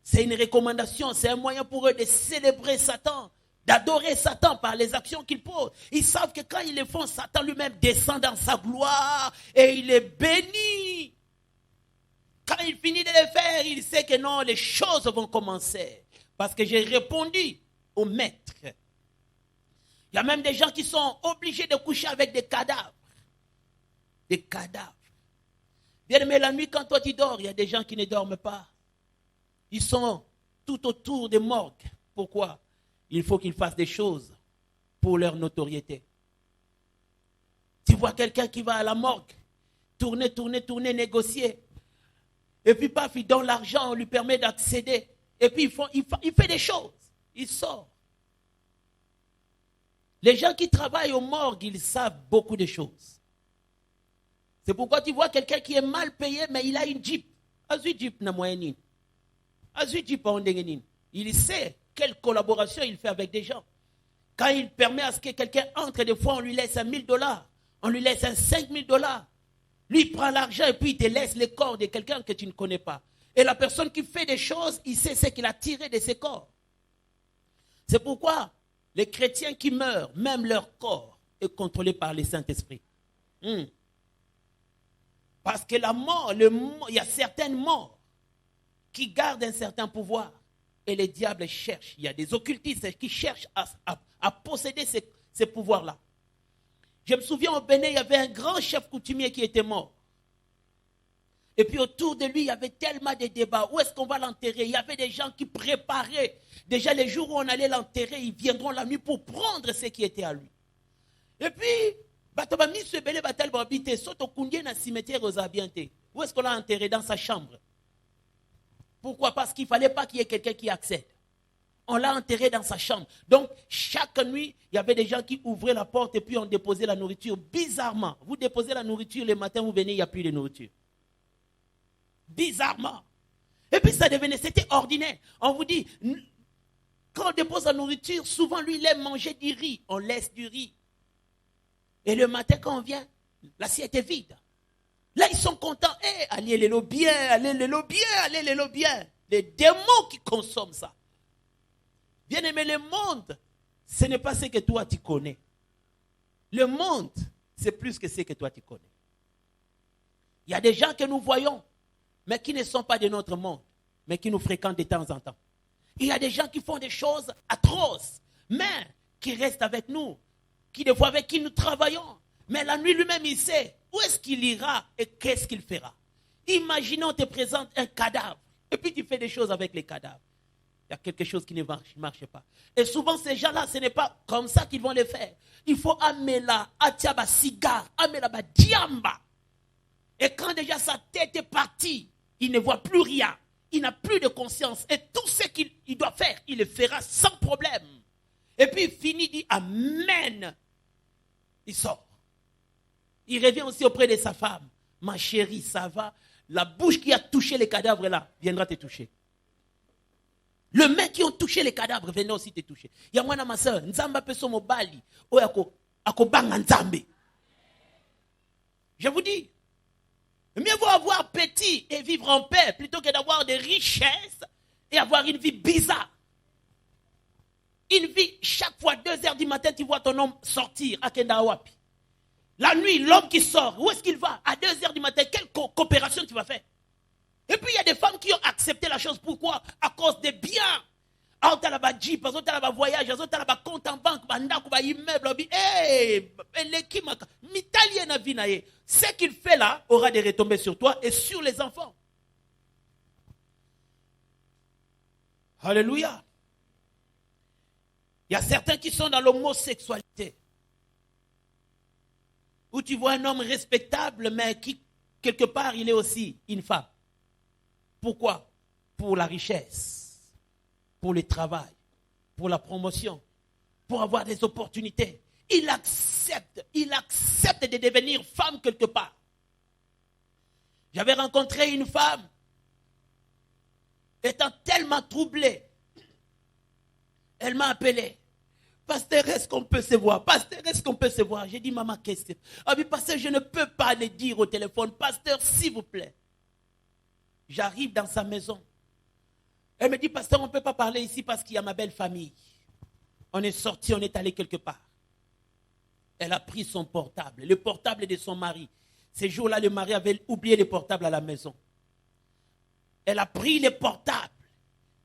C'est une recommandation, c'est un moyen pour eux de célébrer Satan, d'adorer Satan par les actions qu'ils posent. Ils savent que quand ils le font, Satan lui-même descend dans sa gloire et il est béni. Quand il finit de le faire, il sait que non, les choses vont commencer. Parce que j'ai répondu au maître. Il y a même des gens qui sont obligés de coucher avec des cadavres. Des cadavres. Bien aimé, la nuit, quand toi tu dors, il y a des gens qui ne dorment pas. Ils sont tout autour des morgues. Pourquoi? Il faut qu'ils fassent des choses pour leur notoriété. Tu vois vois quelqu'un qui va à la morgue, tourner, négocier. Et puis, paf, il donne l'argent, on lui permet d'accéder. Et puis, il fait des choses. Il sort. Les gens qui travaillent aux morgues, ils savent beaucoup de choses. C'est pourquoi tu vois quelqu'un qui est mal payé, mais il a une Jeep. Il sait quelle collaboration il fait avec des gens. Quand il permet à ce que quelqu'un entre, des fois, on lui laisse $1,000, on lui laisse $5,000. Lui, il prend l'argent et puis il te laisse les corps de quelqu'un que tu ne connais pas. Et la personne qui fait des choses, il sait ce qu'il a tiré de ses corps. C'est pourquoi les chrétiens qui meurent, même leur corps est contrôlé par le Saint-Esprit. Parce que la mort, il y a certaines morts qui gardent un certain pouvoir. Et les diables cherchent. Il y a des occultistes qui cherchent à posséder ces pouvoirs-là. Je me souviens au Bénin, il y avait un grand chef coutumier qui était mort. Et puis autour de lui, il y avait tellement de débats. Où est-ce qu'on va l'enterrer? Il y avait des gens qui préparaient. Déjà les jours où on allait l'enterrer, ils viendront la nuit pour prendre ce qui était à lui. Et puis, où est-ce qu'on l'a enterré? Dans sa chambre. Pourquoi? Parce qu'il ne fallait pas qu'il y ait quelqu'un qui accède. On l'a enterré dans sa chambre. Donc, chaque nuit, il y avait des gens qui ouvraient la porte et puis on déposait la nourriture. Bizarrement, vous déposez la nourriture, le matin, vous venez, il n'y a plus de nourriture. Bizarrement. Et puis ça devenait, c'était ordinaire. On vous dit, quand on dépose la nourriture, souvent lui, il aime manger du riz. On laisse du riz. Et le matin, quand on vient, l'assiette est vide. Là, ils sont contents. Allez, les bien, allez, les bien. Les démons qui consomment ça. Bien aimé, le monde, ce n'est pas ce que toi tu connais. Le monde, c'est plus que ce que toi tu connais. Il y a des gens que nous voyons, mais qui ne sont pas de notre monde, mais qui nous fréquentent de temps en temps. Il y a des gens qui font des choses atroces, mais qui restent avec nous, qui des fois avec qui nous travaillons. Mais la nuit lui-même, il sait où est-ce qu'il ira et qu'est-ce qu'il fera. Imaginons, on te présente un cadavre, et puis tu fais des choses avec les cadavres. Il y a quelque chose qui ne marche pas. Et souvent, ces gens-là, ce n'est pas comme ça qu'ils vont le faire. Il faut amener la atiaba cigare, amener la diamba. Et quand déjà sa tête est partie, il ne voit plus rien. Il n'a plus de conscience. Et tout ce qu'il doit faire, il le fera sans problème. Et puis il finit, il dit Amen. Il sort. Il revient aussi auprès de sa femme. Ma chérie, ça va? La bouche qui a touché les cadavres là, viendra te toucher. Le mec qui ont touché les cadavres viendra aussi te toucher. Il y a moi ma soeur, Nzamba peso mobali, ako banga Nzambe. Je vous dis, mieux vaut avoir petit et vivre en paix plutôt que d'avoir des richesses et avoir une vie bizarre. Une vie, chaque fois, 2h du matin, tu vois ton homme sortir à Kendawapi. La nuit, l'homme qui sort, où est-ce qu'il va? À 2h du matin, quelle coopération tu vas faire? Et puis il y a des femmes qui ont accepté la chose. Pourquoi? À cause des biens. Ah, tu as la jeep, tu as la voyage, tu as la compte en banque, tu as immeuble. Ce qu'il fait là aura des retombées sur toi et sur les enfants. Alléluia. Il y a certains qui sont dans l'homosexualité. Où tu vois un homme respectable, mais qui, quelque part, il est aussi une femme. Pourquoi? Pour la richesse, pour le travail, pour la promotion, pour avoir des opportunités. Il accepte de devenir femme quelque part. J'avais rencontré une femme, étant tellement troublée, elle m'a appelé. Pasteur, est-ce qu'on peut se voir? Pasteur, est-ce qu'on peut se voir? J'ai dit, maman, qu'est-ce que c'est? Ah oui, pasteur, je ne peux pas le dire au téléphone. Pasteur, s'il vous plaît. J'arrive dans sa maison. Elle me dit, pasteur, on ne peut pas parler ici parce qu'il y a ma belle famille. On est sorti, on est allé quelque part. Elle a pris son portable, le portable de son mari. Ces jours-là, le mari avait oublié le portable à la maison. Elle a pris le portable.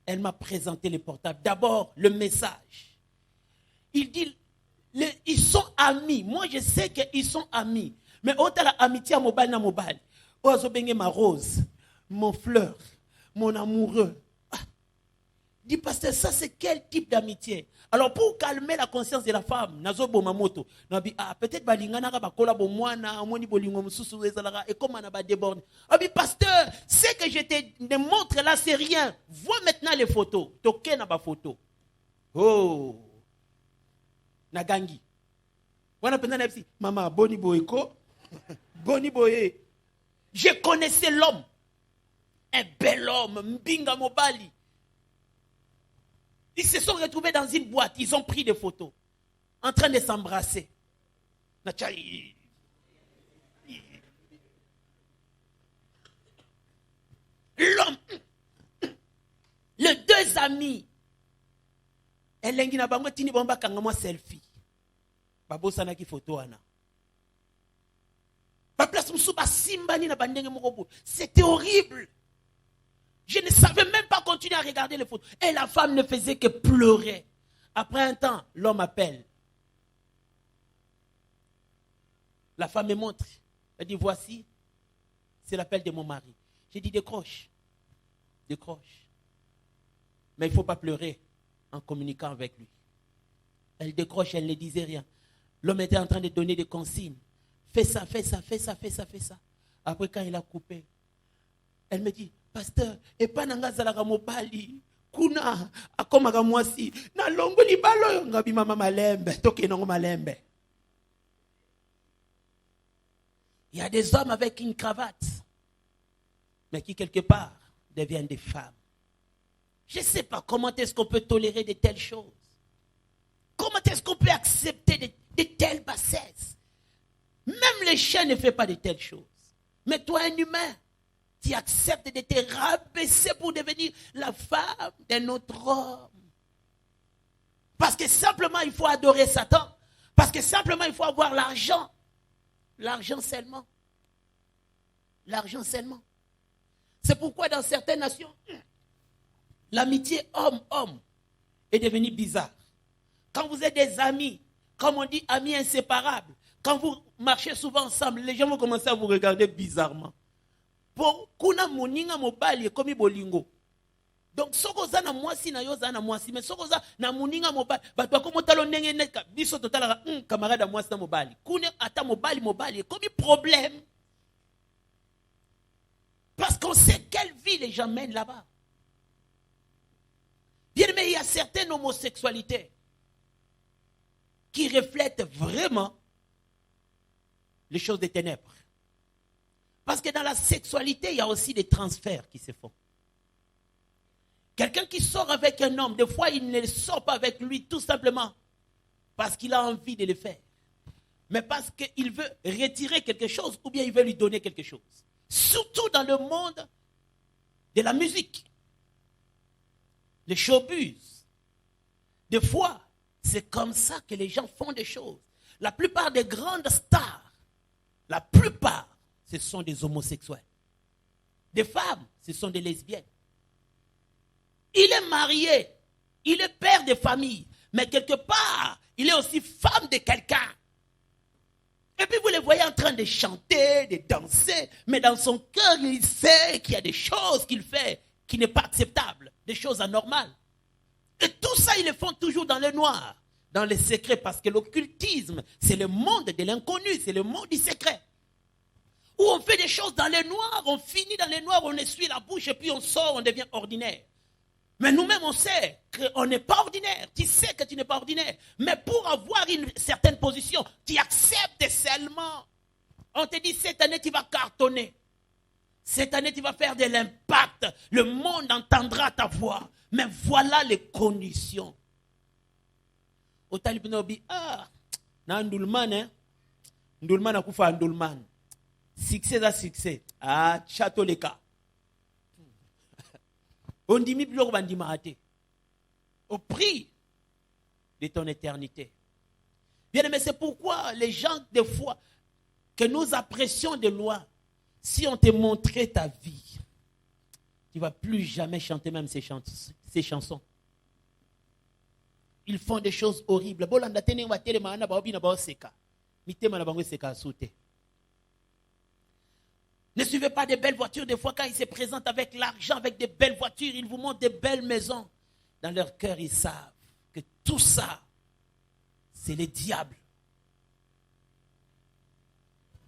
Elle m'a présenté le portable. D'abord, le message. Il dit, ils sont amis. Moi, je sais qu'ils sont amis. Mais autant l'amitié à mobile, na mobile. Oazobenge ma rose, mon fleur, mon amoureux. Ah. Dit, pasteur, ça c'est quel type d'amitié? Alors pour calmer la conscience de la femme, nazo bomamoto, nabi peut-être balingana ka bakola bo mwana, omoni bolingo mususu ezalaka et comment na ba déborder. Abi pasteur, ce que je te montre là c'est rien. Vois maintenant les photos. Toke na ba photo. Oh. Nagangi. Wana penda na psi, maman boni boyko. Boni boye. Je connaissais l'homme. Un bel homme, Mbinga Mobali. Ils se sont retrouvés dans une boîte, ils ont pris des photos, en train de s'embrasser. L'homme, les deux amis, elengi na bango tini bomba kanga moi selfie. Babo sana ki photo ana. Ba place musu ba simbani na bandenge moko. C'était horrible. Je ne savais même pas continuer à regarder les photos. Et la femme ne faisait que pleurer. Après un temps, l'homme appelle. La femme me montre. Elle dit, voici, c'est l'appel de mon mari. J'ai dit, décroche. Décroche. Mais il ne faut pas pleurer en communiquant avec lui. Elle décroche, elle ne disait rien. L'homme était en train de donner des consignes. Fais ça, fais ça, fais ça, fais ça, fais ça. Après, quand il a coupé, elle me dit, pasteur, et pas nanga zalaka mobali, kuna, akomaka mwasi, na longo li balo, ngabi mama malembe, toke nongo malembe. Il y a des hommes avec une cravate, mais qui quelque part deviennent des femmes. Je ne sais pas comment est-ce qu'on peut tolérer de telles choses. Comment est-ce qu'on peut accepter de telles bassesses. Même les chiens ne font pas de telles choses. Mais toi, un humain, tu acceptes de te rabaisser pour devenir la femme d'un autre homme. Parce que simplement, il faut adorer Satan. Parce que simplement, il faut avoir l'argent. L'argent seulement. L'argent seulement. C'est pourquoi dans certaines nations, l'amitié homme-homme est devenue bizarre. Quand vous êtes des amis, comme on dit amis inséparables, quand vous marchez souvent ensemble, les gens vont commencer à vous regarder bizarrement. Pour kuna moninga mobali comme bolingo. Donc sokoza na mwasi na yoza na mwasi, mais sokoza na moninga mobali, bato akomo talo ndenge neka biso totala camarade mwasi na mobali. Kuna ata mobali comme problème. Parce qu'on sait quelle vie les gens mènent là-bas. Bien mais il y a certaines homosexualités qui reflètent vraiment les choses des ténèbres. Parce que dans la sexualité, il y a aussi des transferts qui se font. Quelqu'un qui sort avec un homme, des fois, il ne sort pas avec lui tout simplement parce qu'il a envie de le faire. Mais parce qu'il veut retirer quelque chose ou bien il veut lui donner quelque chose. Surtout dans le monde de la musique. Les showbiz. Des fois, c'est comme ça que les gens font des choses. La plupart des grandes stars, la plupart, ce sont des homosexuels. Des femmes, ce sont des lesbiennes. Il est marié, il est père de famille, mais quelque part, il est aussi femme de quelqu'un. Et puis vous les voyez en train de chanter, de danser, mais dans son cœur, il sait qu'il y a des choses qu'il fait qui n'est pas acceptable, des choses anormales. Et tout ça, ils le font toujours dans le noir, dans le secret, parce que l'occultisme, c'est le monde de l'inconnu, c'est le monde du secret. Où on fait des choses dans le noir, on finit dans le noir, on essuie la bouche et puis on sort, on devient ordinaire. Mais nous-mêmes, on sait qu'on n'est pas ordinaire. Tu sais que tu n'es pas ordinaire. Mais pour avoir une certaine position, tu acceptes seulement. On te dit, cette année, tu vas cartonner. Cette année, tu vas faire de l'impact. Le monde entendra ta voix. Mais voilà les conditions. Au talibinobi, na ndulman, hein? Ndulman a koufa ndulman. Succès à succès. Château les cas. On dit au prix de ton éternité. Bien aimé, c'est pourquoi les gens, des fois, que nous apprécions de loin, si on te montrait ta vie, tu ne vas plus jamais chanter même ces chansons. Ils font des choses horribles. Ne suivez pas des belles voitures. Des fois, quand ils se présentent avec l'argent, avec des belles voitures, ils vous montrent des belles maisons. Dans leur cœur, ils savent que Tout ça, c'est les diables.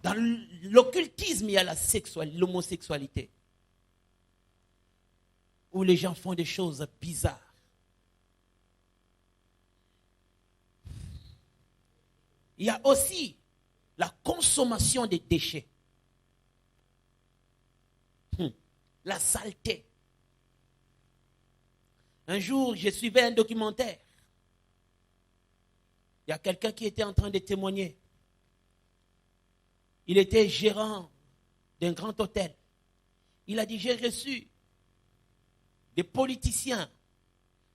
Dans l'occultisme, il y a l'homosexualité. Où les gens font des choses bizarres. Il y a aussi la consommation des déchets. La saleté. Un jour, je suivais un documentaire. Il y a quelqu'un qui était en train de témoigner. Il était gérant d'un grand hôtel. Il a dit, j'ai reçu des politiciens.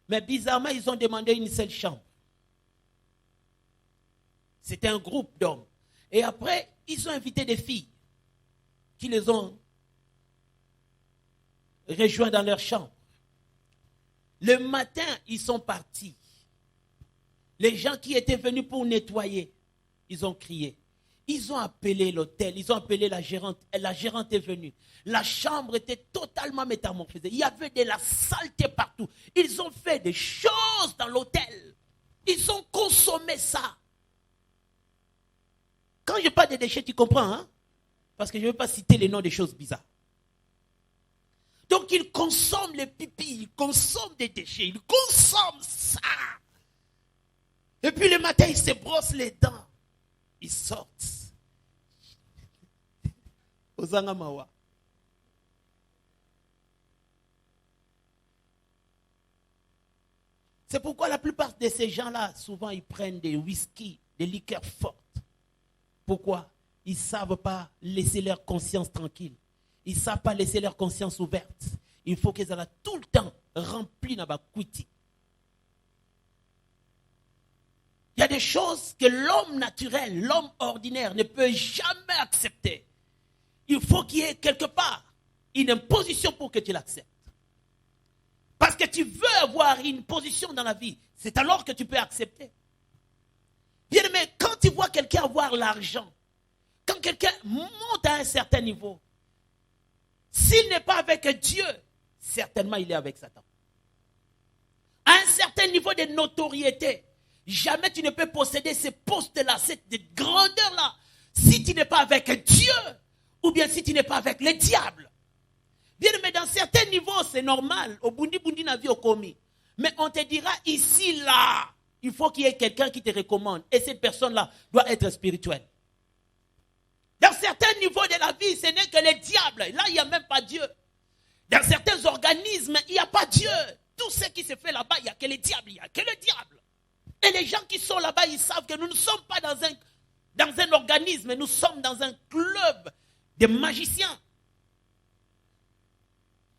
Mais bizarrement, ils ont demandé une seule chambre. C'était un groupe d'hommes. Et après, ils ont invité des filles qui les ont rejoints dans leur chambre. Le matin, ils sont partis. Les gens qui étaient venus pour nettoyer, ils ont crié. Ils ont appelé l'hôtel, ils ont appelé la gérante. La gérante est venue. La chambre était totalement métamorphosée. Il y avait de la saleté partout. Ils ont fait des choses dans l'hôtel. Ils ont consommé ça. Quand je parle de déchets, tu comprends, hein? Parce que je ne veux pas citer les noms des choses bizarres. Donc, ils consomment les pipis, ils consomment des déchets, ils consomment ça. Et puis le matin, ils se brossent les dents. Ils sortent. Ozangamawa. C'est pourquoi la plupart de ces gens-là, souvent, ils prennent des whisky, des liqueurs fortes. Pourquoi? Ils ne savent pas laisser leur conscience tranquille. Ils ne savent pas laisser leur conscience ouverte. Il faut qu'ils aient tout le temps rempli dans la couiti. Il y a des choses que l'homme naturel, l'homme ordinaire ne peut jamais accepter. Il faut qu'il y ait quelque part une imposition pour que tu l'acceptes. Parce que tu veux avoir une position dans la vie, c'est alors que tu peux accepter. Bien aimé, quand tu vois quelqu'un avoir l'argent, quand quelqu'un monte à un certain niveau, s'il n'est pas avec Dieu, certainement il est avec Satan. À un certain niveau de notoriété, jamais tu ne peux posséder ces postes-là, cette grandeur-là, si tu n'es pas avec Dieu, ou bien si tu n'es pas avec le diable. Bien, mais dans certains niveaux, c'est normal. Au bundi na vie au commis. Mais on te dira ici, là, il faut qu'il y ait quelqu'un qui te recommande. Et cette personne-là doit être spirituelle. Dans certains niveaux de la vie, ce n'est que le diable. Là, il n'y a même pas Dieu. Dans certains organismes, il n'y a pas Dieu. Tout ce qui se fait là-bas, il n'y a que le diable. Il n'y a que le diable. Et les gens qui sont là-bas, ils savent que nous ne sommes pas dans un organisme, nous sommes dans un club de magiciens.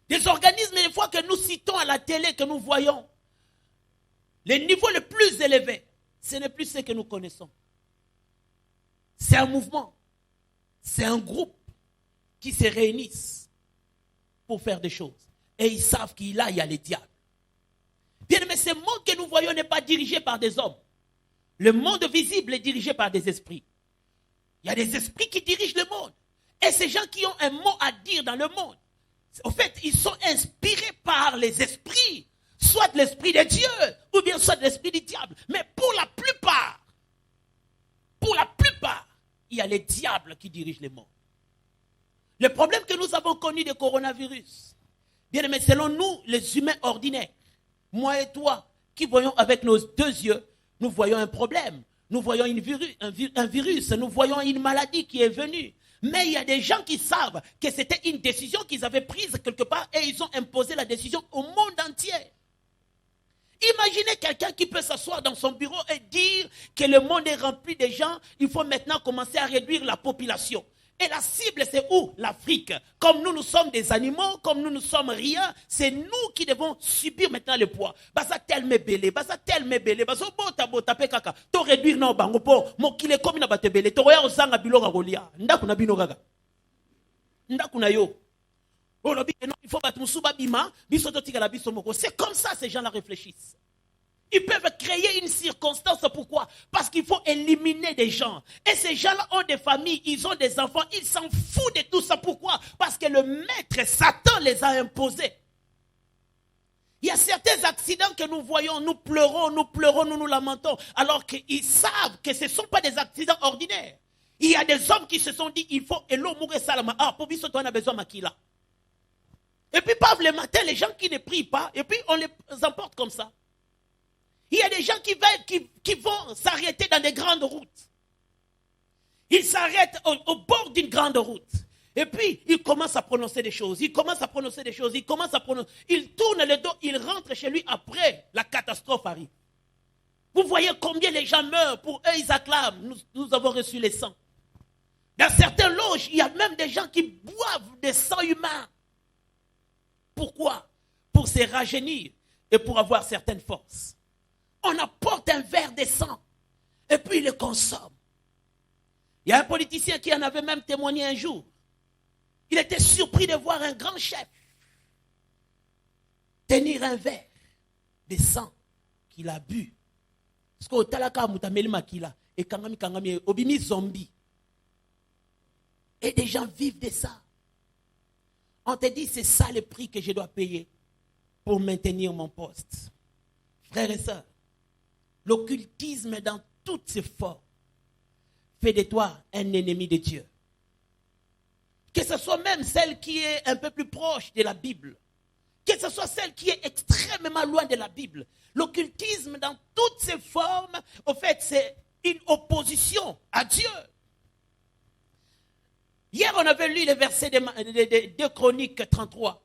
Des organismes, des fois que nous citons à la télé, que nous voyons, les niveaux les plus élevés, ce n'est plus ce que nous connaissons. C'est un mouvement, c'est un groupe qui se réunissent pour faire des choses. Et ils savent qu'il y a les diables. Bien, mais ce monde que nous voyons n'est pas dirigé par des hommes. Le monde visible est dirigé par des esprits. Il y a des esprits qui dirigent le monde. Et ces gens qui ont un mot à dire dans le monde, en fait, ils sont inspirés par les esprits, soit l'esprit de Dieu, ou bien soit l'esprit du diable. Mais pour la plupart, il y a les diables qui dirigent le monde. Le problème que nous avons connu du coronavirus, bien aimé, selon nous, les humains ordinaires, moi et toi, qui voyons avec nos deux yeux, nous voyons un problème. Nous voyons un virus, nous voyons une maladie qui est venue. Mais il y a des gens qui savent que c'était une décision qu'ils avaient prise quelque part et ils ont imposé la décision au monde entier. Imaginez quelqu'un qui peut s'asseoir dans son bureau et dire que le monde est rempli de gens, il faut maintenant commencer à réduire la population. Et la cible, c'est où? L'Afrique. Comme nous sommes des animaux, comme nous ne sommes rien, c'est nous qui devons subir maintenant le poids. Basa tel me belé, basa bota pe kaka. To réduire na bango po, mo kile komi na bate belé, to roya ozanga bilonga golia. Ndaku na bino gaga. Ndaku na yo. Il faut battre musuba bima, biso to tika la biso moko. C'est comme ça ces gens-là réfléchissent. Ils peuvent créer une circonstance. Pourquoi? Parce qu'il faut éliminer des gens. Et ces gens-là ont des familles, ils ont des enfants, ils s'en foutent de tout ça. Pourquoi? Parce que le maître Satan les a imposés. Il y a certains accidents que nous voyons, nous pleurons, nous lamentons, alors qu'ils savent que ce ne sont pas des accidents ordinaires. Il y a des hommes qui se sont dit, il faut Elo Moure Salama. Ah, pour Biso, on a besoin de Makila. Et puis, paf, le matin, les gens qui ne prient pas, et puis on les emporte comme ça. Il y a des gens qui vont s'arrêter dans des grandes routes. Ils s'arrêtent au bord d'une grande route. Et puis, ils commencent à prononcer des choses. Il tourne le dos, il rentre chez lui après, la catastrophe arrive. Vous voyez combien les gens meurent, pour eux ils acclament, nous avons reçu les sangs. Dans certaines loges, il y a même des gens qui boivent des sangs humains. Pourquoi? Pour se rajeunir et pour avoir certaines forces. On apporte un verre de sang et puis il le consomme. Il y a un politicien qui en avait même témoigné un jour. Il était surpris de voir un grand chef tenir un verre de sang qu'il a bu. Parce qu'au talaka mutameli makila et kangami obimi zombie. Et des gens vivent de ça. On te dit c'est ça le prix que je dois payer pour maintenir mon poste. Frères et sœurs, l'occultisme dans toutes ses formes fait de toi un ennemi de Dieu. Que ce soit même celle qui est un peu plus proche de la Bible, que ce soit celle qui est extrêmement loin de la Bible. L'occultisme dans toutes ses formes, au fait, c'est une opposition à Dieu. Hier, on avait lu le verset de Chroniques 33.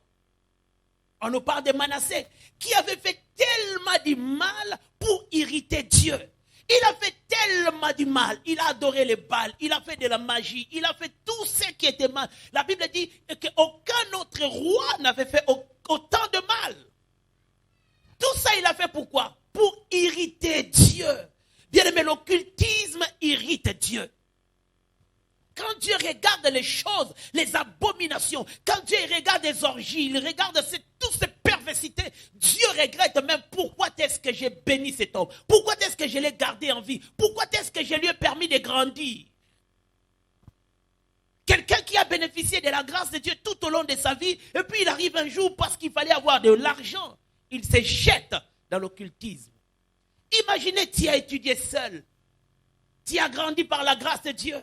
On nous parle de Manassé, qui avait fait tellement du mal pour irriter Dieu. Il a fait tellement du mal. Il a adoré les Baals, il a fait de la magie, il a fait tout ce qui était mal. La Bible dit qu'aucun autre roi n'avait fait autant de mal. Tout ça, il a fait pourquoi? Pour irriter Dieu. Bien aimé, l'occultisme irrite Dieu. Quand Dieu regarde les choses, les abominations, quand Dieu regarde les orgies, il regarde toutes ces perversités, Dieu regrette même pourquoi est-ce que j'ai béni cet homme, pourquoi est-ce que je l'ai gardé en vie, pourquoi est-ce que je lui ai permis de grandir. Quelqu'un qui a bénéficié de la grâce de Dieu tout au long de sa vie, et puis il arrive un jour parce qu'il fallait avoir de l'argent, il se jette dans l'occultisme. Imaginez, tu as étudié seul, tu as grandi par la grâce de Dieu.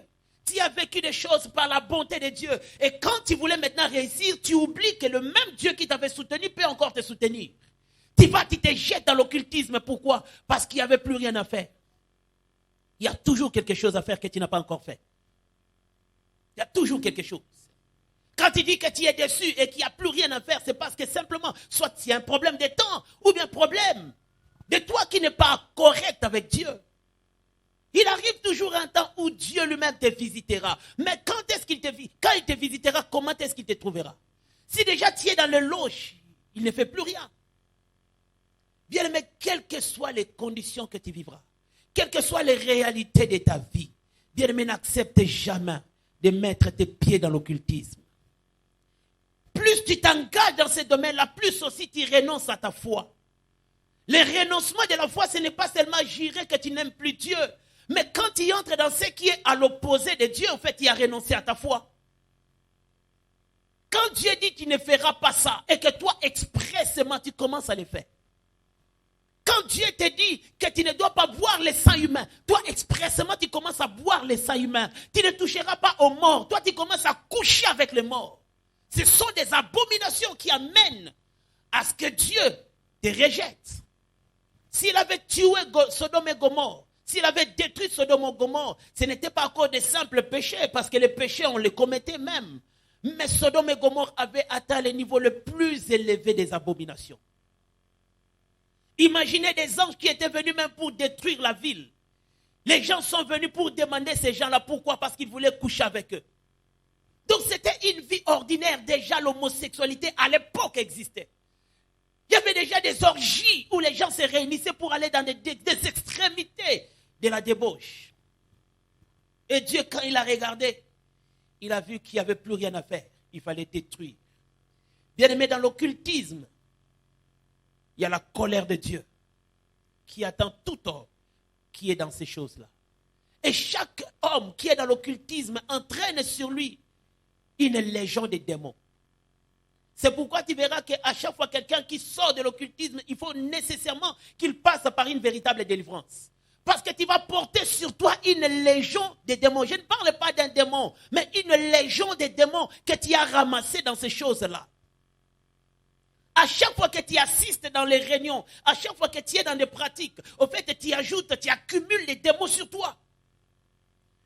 Tu as vécu des choses par la bonté de Dieu. Et quand tu voulais maintenant réussir, tu oublies que le même Dieu qui t'avait soutenu peut encore te soutenir. Tu te jettes dans l'occultisme. Pourquoi? Parce qu'il n'y avait plus rien à faire. Il y a toujours quelque chose à faire que tu n'as pas encore fait. Il y a toujours quelque chose. Quand tu dis que tu es déçu et qu'il n'y a plus rien à faire, c'est parce que simplement, soit il y a un problème de temps, ou bien un problème de toi qui n'est pas correct avec Dieu. Il arrive toujours un temps où Dieu lui-même te visitera. Mais quand est-ce qu'il te visitera? Quand il te visitera, comment est-ce qu'il te trouvera? Si déjà tu es dans le loge, il ne fait plus rien. Bien aimé, quelles que soient les conditions que tu vivras, quelles que soient les réalités de ta vie, bien aimé, n'accepte jamais de mettre tes pieds dans l'occultisme. Plus tu t'engages dans ce domaine-là, plus aussi tu renonces à ta foi. Le renoncement de la foi, ce n'est pas seulement jurer que tu n'aimes plus Dieu. Mais quand tu entres dans ce qui est à l'opposé de Dieu, en fait, tu as renoncé à ta foi. Quand Dieu dit tu ne feras pas ça, et que toi, expressément, tu commences à le faire. Quand Dieu te dit que tu ne dois pas boire les sangs humains, toi, expressément, tu commences à boire les sangs humains. Tu ne toucheras pas aux morts. Toi, tu commences à coucher avec les morts. Ce sont des abominations qui amènent à ce que Dieu te rejette. S'il avait tué Sodome et Gomorrhe, s'il avait détruit Sodome et Gomorrhe, ce n'était pas encore des simples péchés, parce que les péchés, on les commettait même. Mais Sodome et Gomorrhe avaient atteint le niveau le plus élevé des abominations. Imaginez des anges qui étaient venus même pour détruire la ville. Les gens sont venus pour demander ces gens-là pourquoi, parce qu'ils voulaient coucher avec eux. Donc c'était une vie ordinaire. Déjà l'homosexualité à l'époque existait. Il y avait déjà des orgies où les gens se réunissaient pour aller dans des extrémités de la débauche. Et Dieu, quand il a regardé, il a vu qu'il n'y avait plus rien à faire. Il fallait détruire. Bien aimé, dans l'occultisme, il y a la colère de Dieu qui attend tout homme qui est dans ces choses-là. Et chaque homme qui est dans l'occultisme entraîne sur lui une légion de démons. C'est pourquoi tu verras qu'à chaque fois quelqu'un qui sort de l'occultisme, il faut nécessairement qu'il passe par une véritable délivrance. Parce que tu vas porter sur toi une légion de démons. Je ne parle pas d'un démon, mais une légion de démons que tu as ramassé dans ces choses-là. À chaque fois que tu assistes dans les réunions, à chaque fois que tu es dans des pratiques, au fait, tu ajoutes, tu accumules les démons sur toi.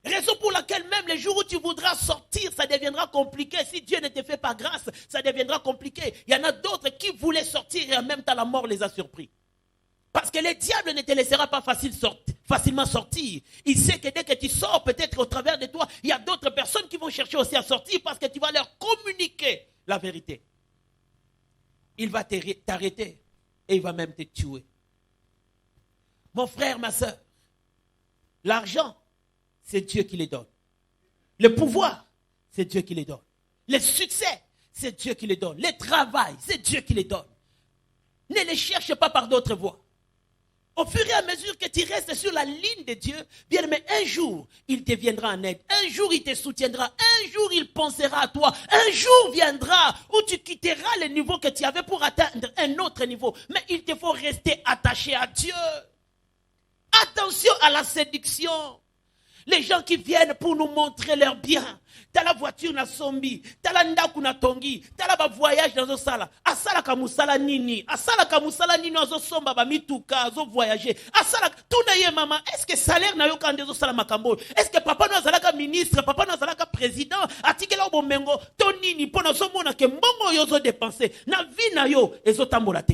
Raison pour laquelle même les jours où tu voudras sortir, ça deviendra compliqué. Si Dieu ne te fait pas grâce, ça deviendra compliqué. Il y en a d'autres qui voulaient sortir et en même temps la mort les a surpris. Parce que le diable ne te laissera pas facilement sortir. Il sait que dès que tu sors, peut-être au travers de toi, il y a d'autres personnes qui vont chercher aussi à sortir parce que tu vas leur communiquer la vérité. Il va t'arrêter et il va même te tuer. Mon frère, ma soeur, l'argent, c'est Dieu qui les donne. Le pouvoir, c'est Dieu qui les donne. Le succès, c'est Dieu qui les donne. Le travail, c'est Dieu qui les donne. Ne les cherche pas par d'autres voies. Au fur et à mesure que tu restes sur la ligne de Dieu, bien, mais un jour, il te viendra en aide. Un jour, il te soutiendra. Un jour, il pensera à toi. Un jour viendra où tu quitteras le niveau que tu avais pour atteindre un autre niveau. Mais il te faut rester attaché à Dieu. Attention à la séduction. Les gens qui viennent pour nous montrer leur bien. T'as la voiture na sombi, t'as la ndaku na tongi, t'as la voyage dans un sala. Asala kamusala nini, asala kamusala nini azo somba ba mituka, azo voyager. Asala tunaye mama, est-ce que salaire na yo kande zo sala makambo? Est-ce que papa no azalaka ministre, papa no azalaka président, atikela bomengo, to nini pona so mona ke mbongo yo zo dépenser. Na vie na yo ezo tambola te.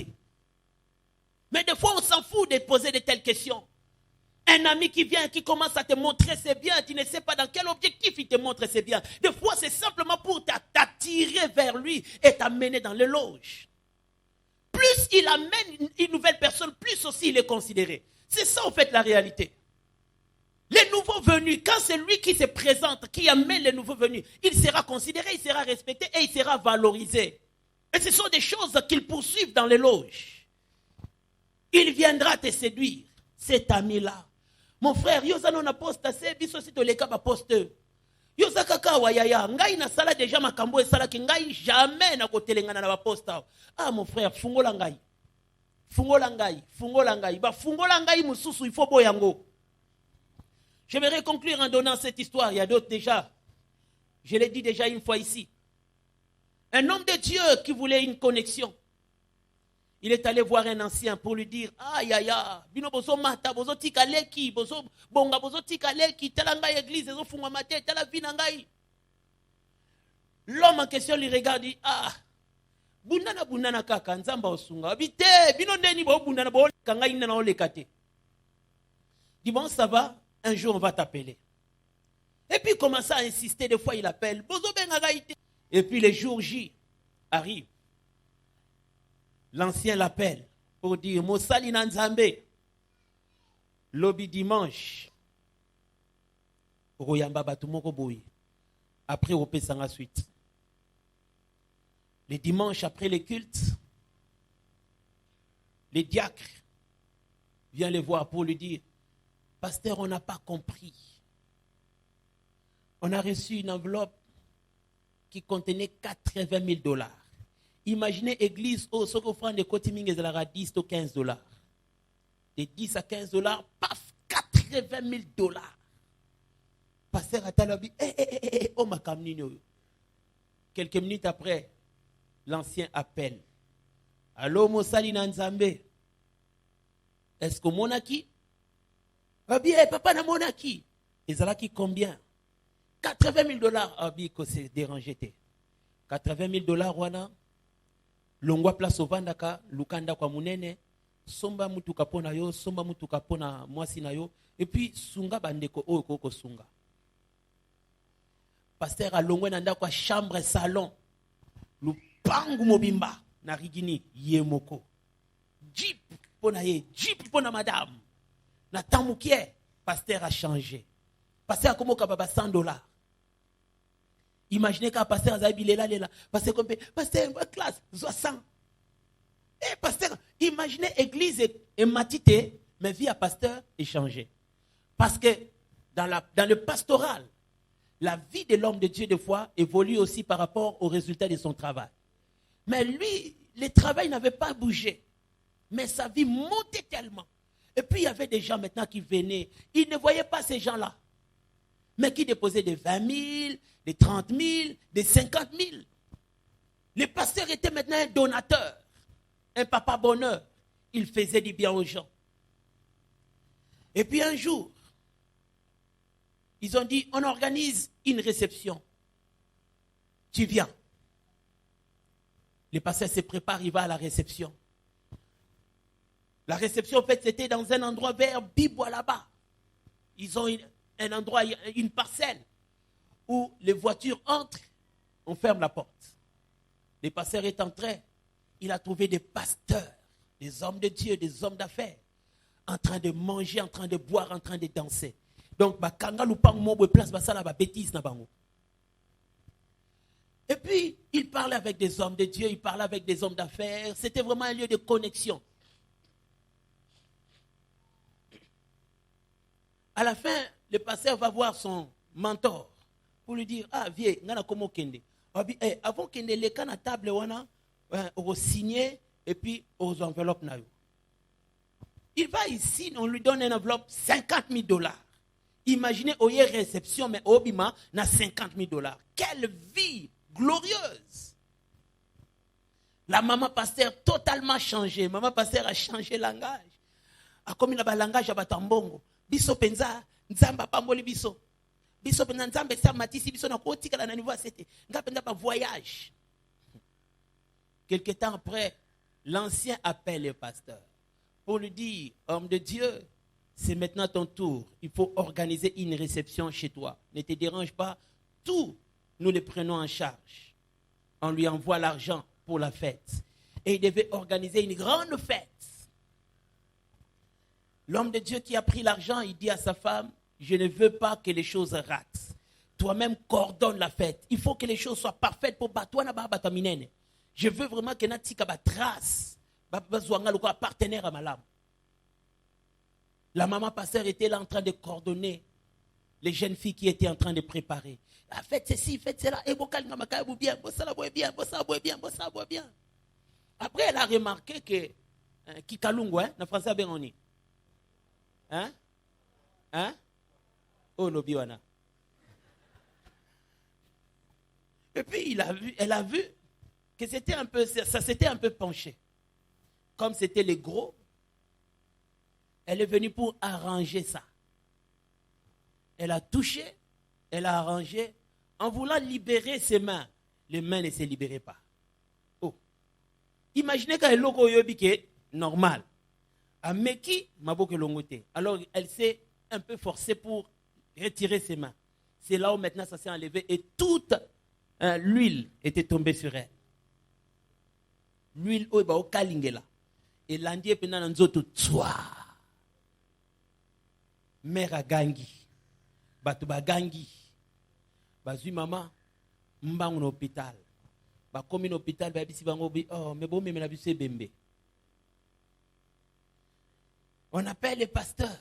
Mais des fois on s'en fout de poser de telles questions. Un ami qui vient, qui commence à te montrer ses biens, tu ne sais pas dans quel objectif il te montre ses biens. Des fois, c'est simplement pour t'attirer vers lui et t'amener dans les loges. Plus il amène une nouvelle personne, plus aussi il est considéré. C'est ça, en fait, la réalité. Les nouveaux venus, quand c'est lui qui se présente, qui amène les nouveaux venus, il sera considéré, il sera respecté et il sera valorisé. Et ce sont des choses qu'il poursuivent dans les loges. Il viendra te séduire, cet ami-là. Mon frère, yoza non aposta se biso si to leka ba poste. Yoza kaka wa yaya, ngai na sala déjà makambo e sala ki ngai jamais na kotelengana na ba posta. Ah mon frère, fungola ngai. Fungola ngai, fungola ngai. Ba fungola ngai mususu il faut boyango. Je vais conclure en donnant cette histoire, il y a d'autres déjà. Je l'ai dit déjà une fois ici. Un homme de Dieu qui voulait une connexion. Il est allé voir un ancien pour lui dire, aïe aïe aïe, bino bozo mata, bozo tika leki, bozo bonga, bozo tika leki, tala ngai église, bozo funga mate, tala vina ngai. L'homme en question lui regarde, dit, ah, bunana kaka, nzamba osunga, bite, bino ndeni bo bunana bo kanga ina na olekate. Dit bon, ça va, un jour on va t'appeler. Et puis il commence à insister, des fois il appelle, bozo benga gaite. Et puis le jour J arrive. L'ancien l'appelle pour dire Mosali Nanzambe. Lobby dimanche. Royamba Batumoko Boui. Après, au Pesanga suite. Le dimanche, après le culte, le diacre vient le voir pour lui dire Pasteur, on n'a pas compris. On a reçu une enveloppe qui contenait $80,000. Imaginez l'église au ce qu'on prend de côté minges de la 10 ou $15. De 10 à $15, paf, $80,000. Pasteur Atalabi, oh ma camnino. Quelques minutes après, l'ancien appelle. Allô, Mosali Nanzambe. Est-ce que monaki? Abi, papa na monaki. Ils ont qui combien? $80,000. Abi, que c'est dérangé. $80,000, wana. Longwa place ovandaka lukanda kwa munene somba mutuka pona yo somba mutuka pona mwasi na yo et puis sunga bandeko oyo koko sunga pasteur alongwe nanda kwa chambre salon lupangu mobimba na rigini yemoko jeep pona ye jeep pona madame na tamukie pasteur a changé pasteur akomoka baba $100. Imaginez qu'un pasteur Azabi lela, pasteur comme pasteur classe 100. Eh pasteur, imaginez église et matité, mais vie à pasteur est changée. Parce que dans le pastoral, la vie de l'homme de Dieu des fois évolue aussi par rapport aux résultats de son travail. Mais lui, le travail n'avait pas bougé. Mais sa vie montait tellement. Et puis il y avait des gens maintenant qui venaient. Ils ne voyaient pas ces gens-là. Mais qui déposaient des 20 000, des 30 000, des 50 000. Le pasteur était maintenant un donateur, un papa bonheur. Il faisait du bien aux gens. Et puis un jour, ils ont dit, on organise une réception. Tu viens. Le pasteur se prépare, il va à la réception. La réception, en fait, c'était dans un endroit vers Bibois là-bas. Ils ont un endroit, une parcelle, où les voitures entrent, on ferme la porte. Le pasteur est entré, il a trouvé des pasteurs, des hommes de Dieu, des hommes d'affaires, en train de manger, en train de boire, en train de danser. Donc, bêtise na bango. Et puis, il parlait avec des hommes de Dieu, il parlait avec des hommes d'affaires. C'était vraiment un lieu de connexion. À la fin, le pasteur va voir son mentor pour lui dire, ah, viens, ngana komo kende. Avant kende, les cas à table, on va signer et puis aux enveloppes. Il va ici, on lui donne une enveloppe $50 000. Imaginez, au y réception, mais au bima, na $50 000. Quelle vie glorieuse! La maman pasteur totalement changé. Maman pasteur a changé le langage. A comme il a un langage à Batambongo. Biso penza, nzamba pamboli biso. Biso penza nzamba sa matisi biso na kotika la niveau c'était. Nga penza pa voyage. Quelque temps après, l'ancien appelle le pasteur pour lui dire, homme de Dieu, c'est maintenant ton tour. Il faut organiser une réception chez toi. Ne te dérange pas. Tout, nous le prenons en charge. On lui envoie l'argent pour la fête. Et il devait organiser une grande fête. L'homme de Dieu qui a pris l'argent, il dit à sa femme, je ne veux pas que les choses ratent. Toi-même coordonne la fête. Il faut que les choses soient parfaites pour toi. Je veux vraiment que Natika trace. Partenaire à ma lame. La maman pasteur était là en train de coordonner les jeunes filles qui étaient en train de préparer. Ah, faites ceci, faites cela. Et bien, bien. Après, elle a remarqué que Kikalungu, dans français, bien on est. Hein? Oh, no biwana. Et puis, elle a vu que c'était un peu, ça s'était un peu penché. Comme c'était les gros, elle est venue pour arranger ça. Elle a touché, elle a arrangé. En voulant libérer ses mains, les mains ne se libéraient pas. Oh. Imaginez qu'elle est loco yobike, normal. À Meki, Maboke Longote. Alors, elle s'est un peu forcée pour retirer ses mains. C'est là où maintenant ça s'est enlevé et toute l'huile était tombée sur elle. L'huile au kalingela. Et l'andier pendant nzoto tswa. Mère a gangi. Batu ba gangi. Bazui maman, mbang un hôpital. Ba comme un hôpital, ba bisi bango bi oh mais bon mais la bisi bembe. On appelle le pasteur.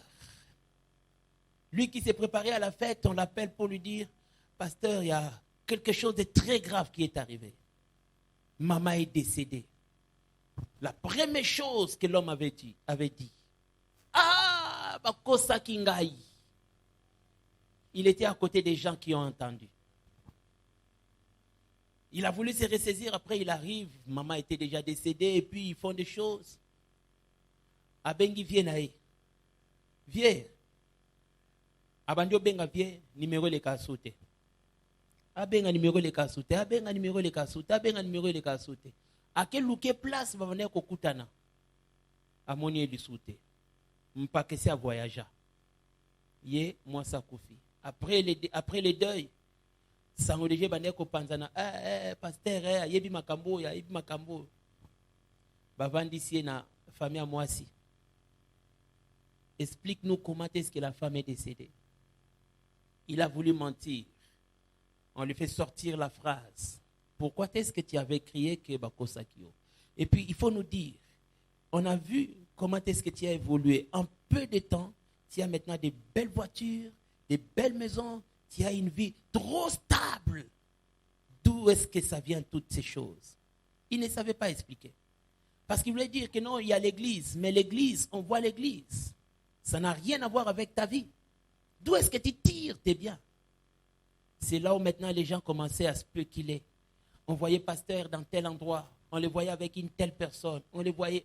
Lui qui s'est préparé à la fête, on l'appelle pour lui dire, pasteur, il y a quelque chose de très grave qui est arrivé. Maman est décédée. La première chose que l'homme avait dit, ah, bakosa kingai. Il était à côté des gens qui ont entendu. Il a voulu se ressaisir, après il arrive, maman était déjà décédée, et puis ils font des choses. Abengi viens. Viens. Abandio benga viens, numéro le kasute. Abenga numéro le kasute, abenga numéro le kasute, abenga numéro le kasute. A quel louke place va venir kokutana? Amoni du soute. Mpakesi a voyager. Ye, moi ça koufi. Après les deuils, sangodeje bane ko panzana, pasteur, yebi makambo. Bavandisi na famille à moi si. Explique-nous comment est-ce que la femme est décédée. Il a voulu mentir. On lui fait sortir la phrase. Pourquoi est-ce que tu avais crié que Bakosakio? Et puis il faut nous dire, on a vu comment est-ce que tu as évolué. En peu de temps, tu as maintenant des belles voitures, des belles maisons, tu as une vie trop stable. D'où est-ce que ça vient toutes ces choses? Il ne savait pas expliquer. Parce qu'il voulait dire que non, il y a l'église. Mais l'église, on voit l'église. Ça n'a rien à voir avec ta vie. D'où est-ce que tu tires tes biens? C'est là où maintenant les gens commençaient à spéculer. On voyait pasteur dans tel endroit. On les voyait avec une telle personne. On les voyait.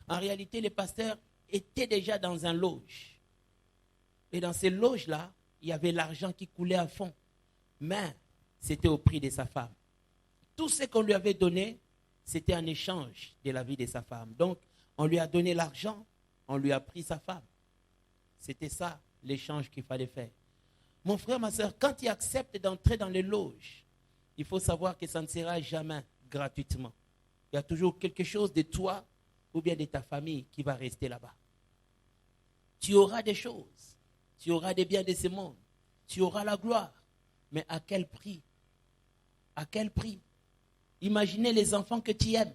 En réalité, les pasteurs étaient déjà dans un loge. Et dans ces loges-là, il y avait l'argent qui coulait à fond. Mais c'était au prix de sa femme. Tout ce qu'on lui avait donné, c'était en échange de la vie de sa femme. Donc, on lui a donné l'argent, on lui a pris sa femme. C'était ça, l'échange qu'il fallait faire. Mon frère, ma soeur, quand tu acceptes d'entrer dans les loges, il faut savoir que ça ne sera jamais gratuitement. Il y a toujours quelque chose de toi ou bien de ta famille qui va rester là-bas. Tu auras des choses, tu auras des biens de ce monde, tu auras la gloire, mais à quel prix? À quel prix? Imaginez les enfants que tu aimes.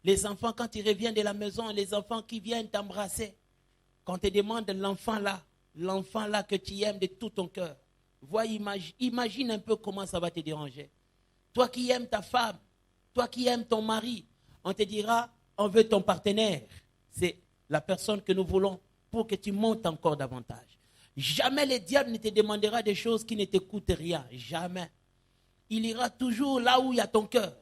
Les enfants quand tu reviens de la maison, les enfants qui viennent t'embrasser. Quand on te demande l'enfant là que tu aimes de tout ton cœur. Imagine un peu comment ça va te déranger. Toi qui aimes ta femme, toi qui aimes ton mari, on te dira, on veut ton partenaire. C'est la personne que nous voulons pour que tu montes encore davantage. Jamais le diable ne te demandera des choses qui ne te coûtent rien. Jamais. Il ira toujours là où il y a ton cœur.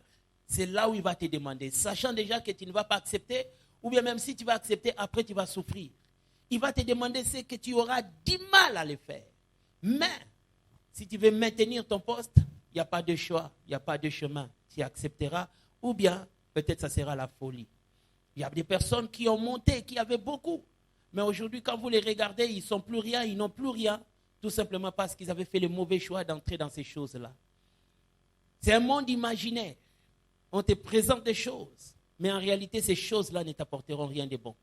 C'est là où il va te demander. Sachant déjà que tu ne vas pas accepter, ou bien même si tu vas accepter, après tu vas souffrir. Il va te demander ce que tu auras du mal à le faire. Mais, si tu veux maintenir ton poste, il n'y a pas de choix, il n'y a pas de chemin. Tu accepteras, ou bien peut-être ça sera la folie. Il y a des personnes qui ont monté, qui avaient beaucoup. Mais aujourd'hui, quand vous les regardez, ils ne sont plus rien, ils n'ont plus rien. Tout simplement parce qu'ils avaient fait le mauvais choix d'entrer dans ces choses-là. C'est un monde imaginaire. On te présente des choses, mais en réalité, ces choses-là ne t'apporteront rien de bon.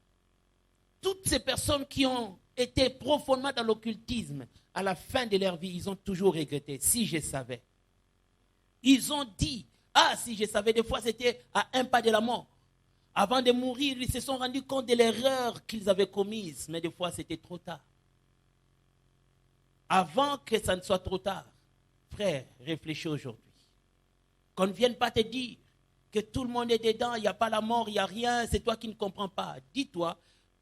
Toutes ces personnes qui ont été profondément dans l'occultisme, à la fin de leur vie, ils ont toujours regretté. Si je savais. Ils ont dit, si je savais, des fois c'était à un pas de la mort. Avant de mourir, ils se sont rendus compte de l'erreur qu'ils avaient commise, mais des fois c'était trop tard. Avant que ça ne soit trop tard, frère, réfléchis aujourd'hui. Qu'on ne vienne pas te dire que tout le monde est dedans, il n'y a pas la mort, il n'y a rien, c'est toi qui ne comprends pas. Dis-toi,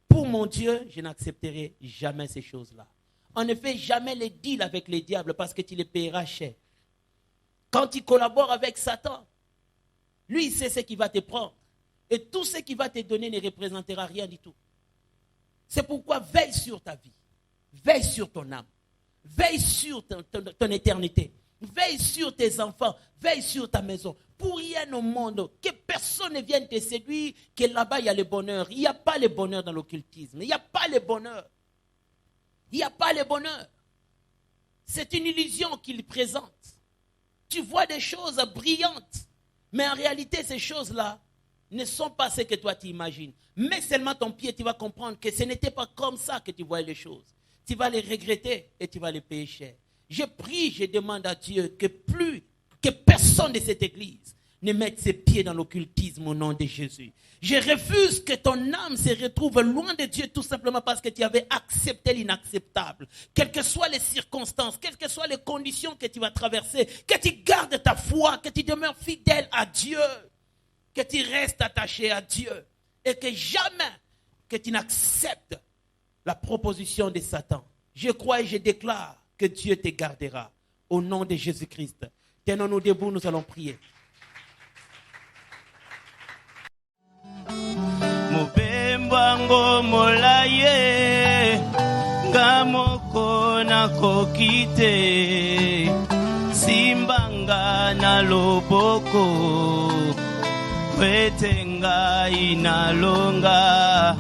pour mon Dieu, je n'accepterai jamais ces choses-là. On ne fait jamais les deals avec les diables parce que tu les payeras cher. Quand tu collabores avec Satan, lui, il sait ce qu'il va te prendre. Et tout ce qu'il va te donner ne représentera rien du tout. C'est pourquoi veille sur ta vie. Veille sur ton âme. Veille sur ton éternité. Veille sur tes enfants. Veille sur ta maison. Pour rien au monde, que personne ne vienne te séduire, que là-bas il y a le bonheur. Il n'y a pas le bonheur dans l'occultisme. Il n'y a pas le bonheur. Il n'y a pas le bonheur. C'est une illusion qu'il présente. Tu vois des choses brillantes. Mais en réalité, ces choses-là ne sont pas ce que toi tu imagines. Mets seulement ton pied, tu vas comprendre que ce n'était pas comme ça que tu voyais les choses. Tu vas les regretter et tu vas les payer cher. Je prie, je demande à Dieu que personne de cette église ne mette ses pieds dans l'occultisme au nom de Jésus. Je refuse que ton âme se retrouve loin de Dieu tout simplement parce que tu avais accepté l'inacceptable. Quelles que soient les circonstances, quelles que soient les conditions que tu vas traverser, que tu gardes ta foi, que tu demeures fidèle à Dieu, que tu restes attaché à Dieu et que jamais que tu n'acceptes la proposition de Satan. Je crois et je déclare que Dieu te gardera au nom de Jésus-Christ. Tenons-nous debout, nous allons prier. Mupembango molaye ngamoko na kokite simbanga na loboko wetenga inalonga